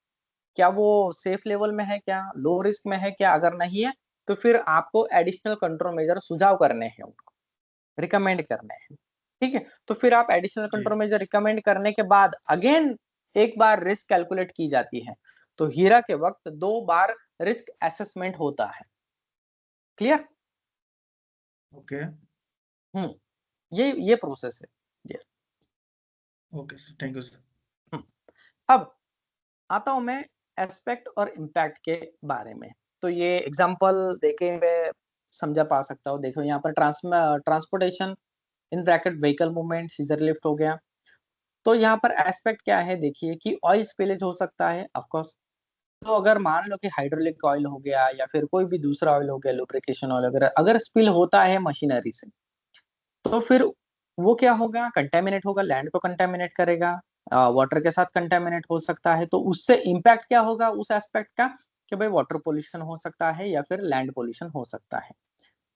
Speaker 1: क्या वो सेफ लेवल में है, क्या लो रिस्क में है, क्या अगर नहीं है तो फिर आपको एडिशनल कंट्रोल मेजर सुझाव करने हैं, उनको रिकमेंड करने हैं, ठीक है। तो फिर आप एडिशनल
Speaker 7: जी
Speaker 1: कंट्रोल मेजर रिकमेंड करने के बाद अगेन एक बार रिस्क कैलकुलेट की जाती है। तो हीरा के वक्त 2 बार रिस्क असेसमेंट होता है। क्लियर?
Speaker 7: ओके
Speaker 1: ये प्रोसेस है ये।
Speaker 7: Okay sir, thank you sir.
Speaker 1: Hmm, अब आता हूं मैं एस्पेक्ट और इम्पैक्ट के बारे में। तो ये एग्जांपल देके मैं समझा पा सकता हूँ। देखो यहाँ पर transportation in bracket vehicle movement scissor lift हो गया। तो यहाँ पर एस्पेक्ट क्या है, देखिए कि ऑयल स्पिलेज हो सकता है ऑफ कोर्स। तो अगर मान लो कि हाइड्रोलिक ऑयल हो गया या फिर कोई भी दूसरा ऑयल हो गया, लुब्रिकेशन ऑयल वगैरह, अगर स्पिल होता है मशीनरी से, तो फिर वो क्या होगा, कंटेमिनेट होगा, लैंड को कंटेमिनेट करेगा, वाटर के साथ कंटेमिनेट हो सकता है। तो उससे इम्पैक्ट क्या होगा उस एस्पेक्ट का, कि भाई वाटर पोल्यूशन हो सकता है या फिर लैंड पोल्यूशन हो सकता है।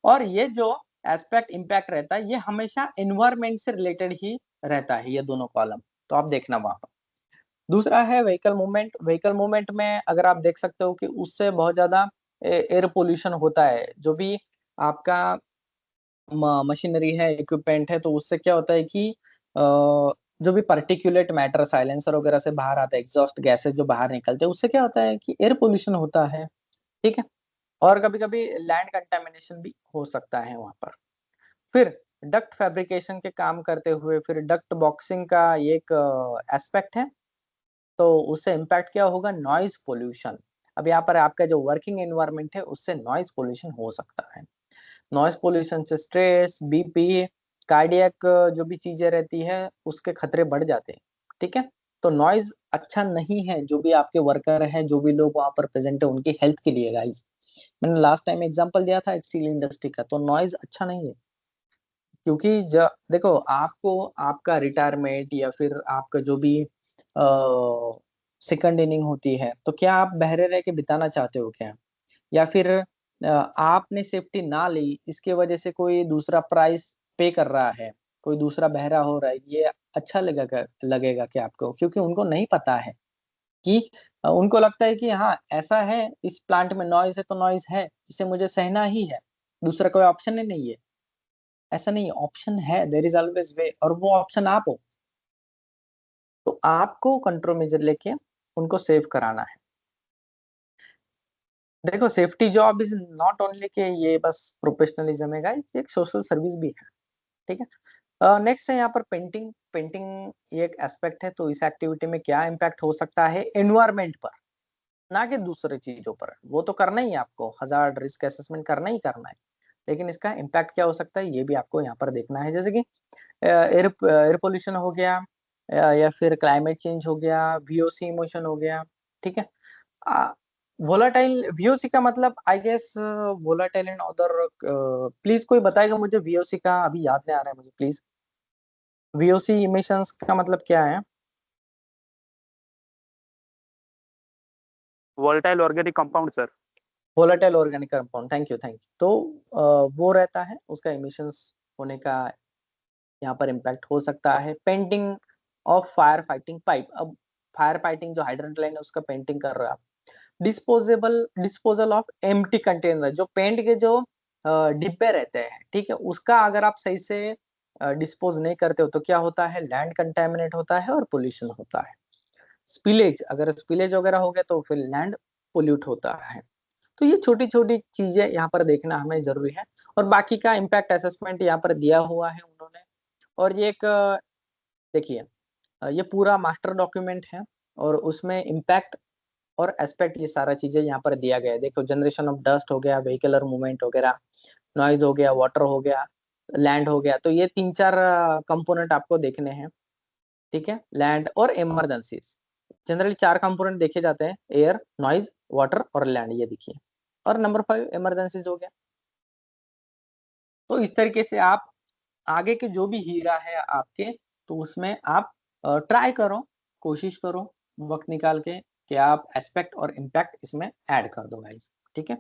Speaker 1: और ये जो एस्पेक्ट इम्पैक्ट रहता है ये हमेशा एनवायरमेंट से रिलेटेड ही रहता है, ये दोनों कॉलम। तो आप देखना वहां पर। दूसरा है व्हीकल मूवमेंट। व्हीकल मूवमेंट में अगर आप देख सकते हो कि उससे बहुत ज्यादा एयर पोल्यूशन होता है। जो भी आपका मशीनरी है, इक्विपमेंट है, तो उससे क्या होता है कि जो भी पार्टिकुलेट मैटर साइलेंसर वगैरह से बाहर आता है, एग्जॉस्ट गैसेस जो बाहर निकलते हैं, उससे क्या होता है कि एयर पोल्यूशन होता है। ठीक है, और कभी कभी लैंड कंटेमिनेशन भी हो सकता है वहां पर। फिर डक्ट फैब्रिकेशन के काम करते हुए फिर डक्ट बॉक्सिंग का ये एक एस्पेक्ट है, तो उससे इम्पैक्ट क्या होगा, नॉइज पोल्यूशन। अब यहाँ पर आपका जो वर्किंग एनवायरनमेंट है उससे नॉइज पोल्यूशन हो सकता है। नॉइज पोल्यूशन से स्ट्रेस, बीपी, कार्डियक जो भी चीजें रहती है उसके खतरे बढ़ जाते हैं। ठीक है, तो नॉइज अच्छा नहीं है, जो भी आपके वर्कर हैं, जो भी लोग वहां पर प्रेजेंट है, उनकी हेल्थ के लिए गाइस। मैंने लास्ट टाइम एग्जांपल दिया था एक स्टील इंडस्ट्री का, तो नॉइज अच्छा नहीं है। क्योंकि देखो, आपको आपका रिटायरमेंट या फिर आपका जो भी सेकंड इनिंग होती है, तो क्या आप बहरे रह के बिताना चाहते हो क्या? या फिर आपने सेफ्टी ना ली, इसके वजह से कोई दूसरा प्राइस पे कर रहा है, कोई दूसरा बहरा हो रहा है, ये अच्छा लगेगा क्या आपको? क्योंकि उनको नहीं पता है कि उनको लगता है कि हाँ ऐसा है, इस प्लांट में नॉइज है तो नॉइज है, इसे मुझे सहना ही है, दूसरा कोई ऑप्शन ही नहीं है। ऐसा नहीं है, ऑप्शन है, देयर इज ऑलवेज वे, और वो ऑप्शन आप हो। तो आपको कंट्रोल मेजर लेके उनको सेव कराना है। देखो, safety job is not only के ये बस प्रोफेशनलिज्म है गाइस, ये एक सोशल सर्विस भी है। ठीक है, नेक्स्ट है यहाँ पर पेंटिंग। पेंटिंग ये एक एस्पेक्ट है, तो इस एक्टिविटी में क्या इम्पैक्ट हो सकता है एनवायरमेंट पर, ना कि दूसरे चीजों पर। वो तो करना ही है आपको, हजार्ड रिस्क असेसमेंट करना ही करना है, लेकिन इसका इम्पैक्ट क्या हो सकता है ये भी आपको यहाँ पर देखना है। जैसे कि एयर पोल्यूशन हो गया, या फिर क्लाइमेट चेंज हो गया, वीओसी इमोशन हो गया। ठीक है, वोलाटाइल, वीओसी का मतलब I guess volatile and other. Please कोई बताएगा मुझे वीओसी का, अभी याद नहीं आ रहा है मुझे, प्लीज। वीओसी इमिशंस का मतलब क्या है?
Speaker 4: Volatile organic compound sir.
Speaker 1: Volatile organic compound, thank you thank you. तो वो रहता है, उसका इमिशंस होने का यहाँ पर इम्पैक्ट हो सकता है। Painting of fire fighting pipe, अब फायर फाइटिंग जो हाइड्रेंट लाइन है उसका पेंटिंग कर रहे हो आप। डिस्पोजल ऑफ एम्प्टी कंटेनर, जो पेंट के जो डिब्बे रहते हैं, ठीक है, उसका अगर आप सही से डिस्पोज नहीं करते हो तो क्या होता है, लैंड कंटेमिनेट होता है और पोल्यूशन होता है। स्पिलेज, अगर स्पिलेज वगैरह हो गया तो फिर लैंड पोल्यूट होता है। तो ये छोटी छोटी चीजें यहाँ पर देखना हमें जरूरी है, और बाकी का इम्पैक्ट असेसमेंट यहाँ पर दिया हुआ है उन्होंने। और ये एक देखिए, ये पूरा मास्टर डॉक्यूमेंट है, और उसमें इम्पैक्ट और एस्पेक्ट ये सारा चीजें यहाँ पर दिया गया है। देखो, जनरेशन ऑफ डस्ट हो गया, व्हीकलर मूवमेंट वगैरह, नॉइज हो गया, वाटर हो गया, लैंड हो गया। तो ये 3-4 कंपोनेंट आपको देखने हैं। ठीक है, लैंड और इमरजेंसीज, जनरली 4 कंपोनेंट देखे जाते हैं, एयर, नॉइज, वाटर और लैंड, ये देखिए। और नंबर 5 इमरजेंसीज हो गया। तो इस तरीके से आप आगे के जो भी हीरा है आपके, तो उसमें आप ट्राई करो, कोशिश करो वक्त निकाल के कि आप एस्पेक्ट और इम्पैक्ट इसमें ऐड कर दो गाइस। ठीक है,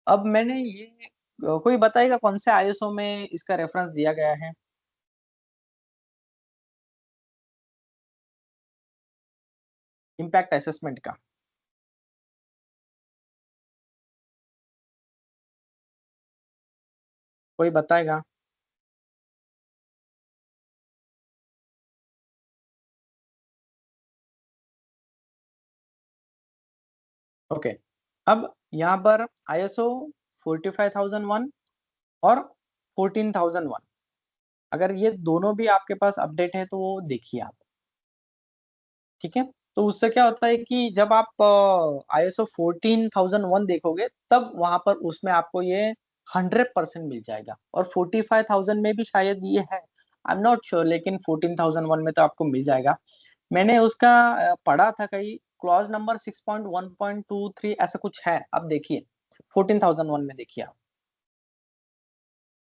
Speaker 1: अब मैंने ये कोई बताएगा कौन से आईएसओ में इसका रेफरेंस दिया गया है? इम्पैक्ट असेसमेंट का कोई बताएगा? ओके, अब यहाँ पर आईएसओ 45001 और 14001, अगर ये दोनों भी आपके पास अपडेट है तो वो देखिए आप। ठीक है, तो उससे क्या होता है कि जब आप आईएसओ 14001 देखोगे, तब वहां पर उसमें आपको ये 100% मिल जाएगा। और 45000 में भी शायद ये है, आई एम नॉट श्योर, लेकिन 14001 में तो आपको मिल जाएगा। मैंने उसका पढ़ा था कहीं, क्लॉज नंबर 6.1.23 ऐसा कुछ है, आप देखिए 14001 में देखिए आप।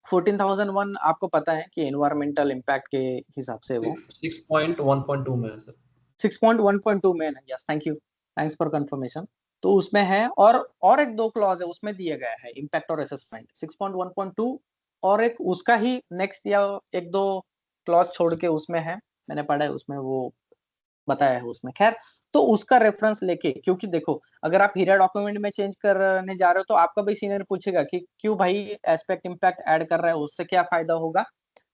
Speaker 1: 14001 आपको पता है कि एनवायरमेंटल इम्पैक्ट के हिसाब से वो
Speaker 3: 6.1.2 में है सर।
Speaker 1: 6.1.2 में है। Yes, thank you, thanks for confirmation. तो उसमें है, और एक 2 क्लॉज है उसमें दिया गया है इम्पैक्ट और असेसमेंट 6.1.2, और एक उसका ही नेक्स्ट या एक दो क्लॉज छोड़ के उसमें है, मैंने पढ़ा है उसमें, वो बताया है उसमें। खैर, तो उसका रेफरेंस लेके, क्योंकि देखो अगर आप हीरा डॉक्यूमेंट में चेंज करने जा रहे हो तो आपका भी सीनियर पूछेगा कि क्यों भाई एस्पेक्ट इम्पैक्ट ऐड कर रहा है, उससे क्या फायदा होगा।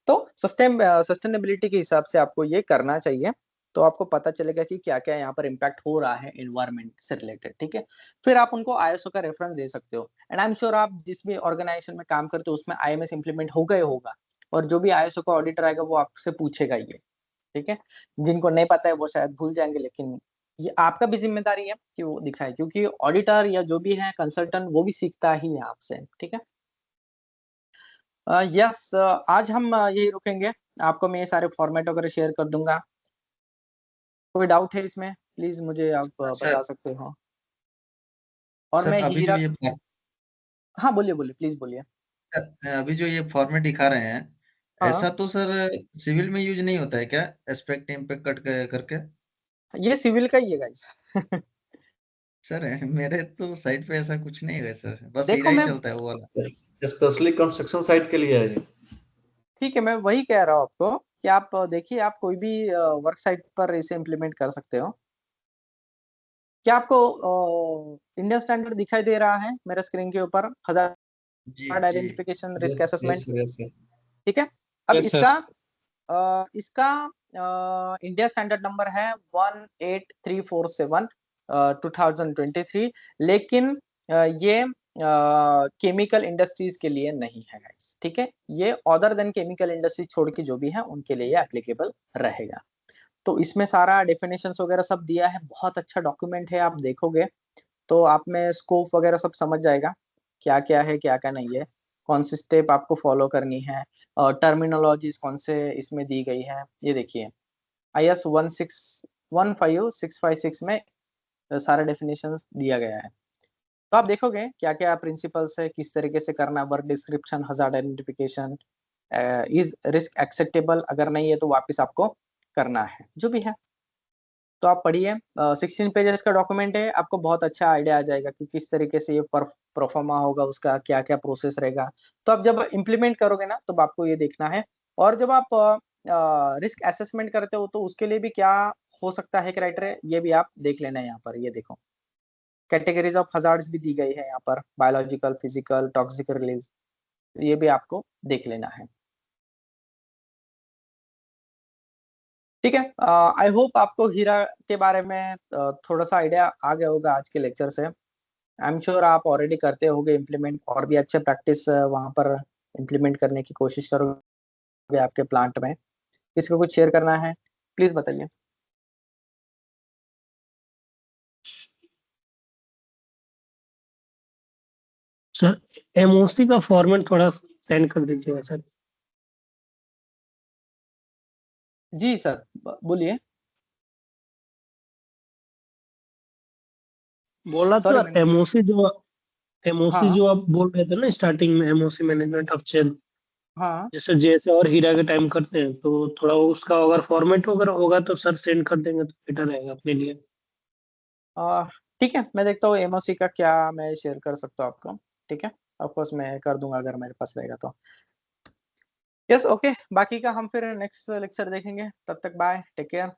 Speaker 1: तो सस्टेनेबिलिटी के हिसाब से आपको ये करना चाहिए, तो आपको पता चलेगा कि क्या क्या यहाँ पर इम्पैक्ट हो रहा है एनवायरमेंट से रिलेटेड, ठीक है। फिर आप उनको आईएसओ का रेफरेंस दे सकते हो, एंड आई एम श्योर आप जिस भी ऑर्गेनाइजेशन में काम करते हो उसमें आईएमएस इंप्लीमेंट हो गए होगा, और जो भी आईएसओ का ऑडिटर आएगा वो आपसे पूछेगा ये, ठीक है। जिनको नहीं पता है वो शायद भूल जाएंगे, लेकिन ये आपका भी जिम्मेदारी है कि वो दिखाए, क्योंकि ऑडिटर या जो भी है कंसल्टेंट वो भी सीखता ही है आपसे, ठीक है। यस, आज हम यही रुकेंगे, आपको मैं ये सारे फॉर्मेट वगैरह शेयर कर दूंगा। कोई डाउट है इसमें प्लीज मुझे आप
Speaker 7: सर
Speaker 1: बता सकते हो। और
Speaker 7: सर
Speaker 1: मैं
Speaker 7: अभी जो
Speaker 1: हीरा,
Speaker 7: ये
Speaker 1: हाँ बोलिए बोलिए प्लीज बोलिए।
Speaker 7: अभी जो ये फॉर्मेट दिखा रहे हैं,
Speaker 1: हाँ
Speaker 7: ऐसा तो सर सिविल में यूज नहीं होता है क्या, एस्पेक्ट इम्पेक्ट कट करके?
Speaker 1: ये सिविल का ही है गाइस।
Speaker 7: सर मेरे तो साइड पे ऐसा कुछ नहीं है सर, बस
Speaker 1: देखो
Speaker 7: हीरा ही
Speaker 1: मैं,
Speaker 7: चलता है वो वाला।
Speaker 3: स्पेशली कंस्ट्रक्शन साइट के लिए है ये।
Speaker 1: ठीक है मैं वही कह रहा हूँ आपको कि आप देखिए, आप कोई भी वर्क साइट पर इसे इम्प्लीमेंट कर सकते हो। क्या आपको इंडियन स्टैंडर्ड दिखाई दे रहा है मेरे स्क्रीन के ऊपर,
Speaker 7: जी
Speaker 1: हजार्ड
Speaker 7: जी
Speaker 1: identification risk
Speaker 3: yes
Speaker 1: assessment,
Speaker 3: sir, yes sir.
Speaker 1: ठीक है। अब
Speaker 5: यस सर।
Speaker 1: इसका इंडिया स्टैंडर्ड नंबर है 18347 2023, लेकिन ये केमिकल इंडस्ट्रीज के लिए नहीं है गाइस, ठीक है। ये अदर देन केमिकल इंडस्ट्रीज छोड़ के जो भी है उनके लिए ये एप्लीकेबल रहेगा। तो इसमें सारा डेफिनेशंस वगैरह सब दिया है, बहुत अच्छा डॉक्यूमेंट है, आप देखोगे तो आप में स्कोप वगैरह सब समझ जाएगा क्या क्या है क्या क्या नहीं है, कौन सी स्टेप आपको फॉलो करनी है, और टर्मिनोलॉजीज कौन से इसमें दी गई है। ये देखिए IS 156 में सारे डेफिनेशंस दिया गया है। तो आप देखोगे क्या क्या प्रिंसिपल्स है, किस तरीके से करना, work description, hazard identification, is risk acceptable, अगर नहीं है तो वापस आपको करना है जो भी है। तो आप पढ़िए, 16 पेजेस का डॉक्यूमेंट है, आपको बहुत अच्छा आइडिया आ जाएगा कि किस तरीके से ये परफॉर्मा होगा, उसका क्या क्या प्रोसेस रहेगा। तो आप जब इम्प्लीमेंट करोगे ना तब आपको ये देखना है। और जब आप रिस्क असेसमेंट करते हो तो उसके लिए भी क्या हो सकता है क्राइटेरिया, ये भी आप देख लेना है। यहाँ पर ये देखो कैटेगरीज ऑफ हजार्ड्स भी दी गई है यहाँ पर, बायोलॉजिकल, फिजिकल, टॉक्सिक रिलीज, ये भी आपको देख लेना है, ठीक है। आई होप आपको हीरा के बारे में थोड़ा सा आइडिया आ गया होगा आज के लेक्चर से। आई एम श्योर आप ऑलरेडी करते होगे इम्प्लीमेंट, और भी अच्छे प्रैक्टिस वहां पर इम्प्लीमेंट करने की कोशिश करोगे आपके प्लांट में। किसी को कुछ शेयर करना है प्लीज बताइए।
Speaker 2: सर एमओसी का फॉर्मेट थोड़ा सेंड कर दीजिएगा सर।
Speaker 1: जी सर, बोलिए।
Speaker 2: बोला
Speaker 1: सॉरी
Speaker 2: सर, एमओसी
Speaker 1: हाँ
Speaker 2: जो आप बोल रहे थे ना स्टार्टिंग में, एमओसी मैनेजमेंट ऑफ चेन,
Speaker 1: हाँ
Speaker 2: जैसे जैसे और हीरा के टाइम करते हैं, तो थोड़ा उसका अगर फॉर्मेट वगैरह होगा तो सर सेंड कर देंगे तो बेटर रहेगा अपने लिए।
Speaker 1: ठीक है, मैं देखता हूँ एमओसी का क्या मैं शेयर कर सकता हूँ आपको, ठीक है। ऑफकोर्स मैं कर दूंगा अगर मेरे पास रहेगा तो। यस ओके, बाकी का हम फिर नेक्स्ट लेक्चर देखेंगे, तब तक बाय, टेक केयर।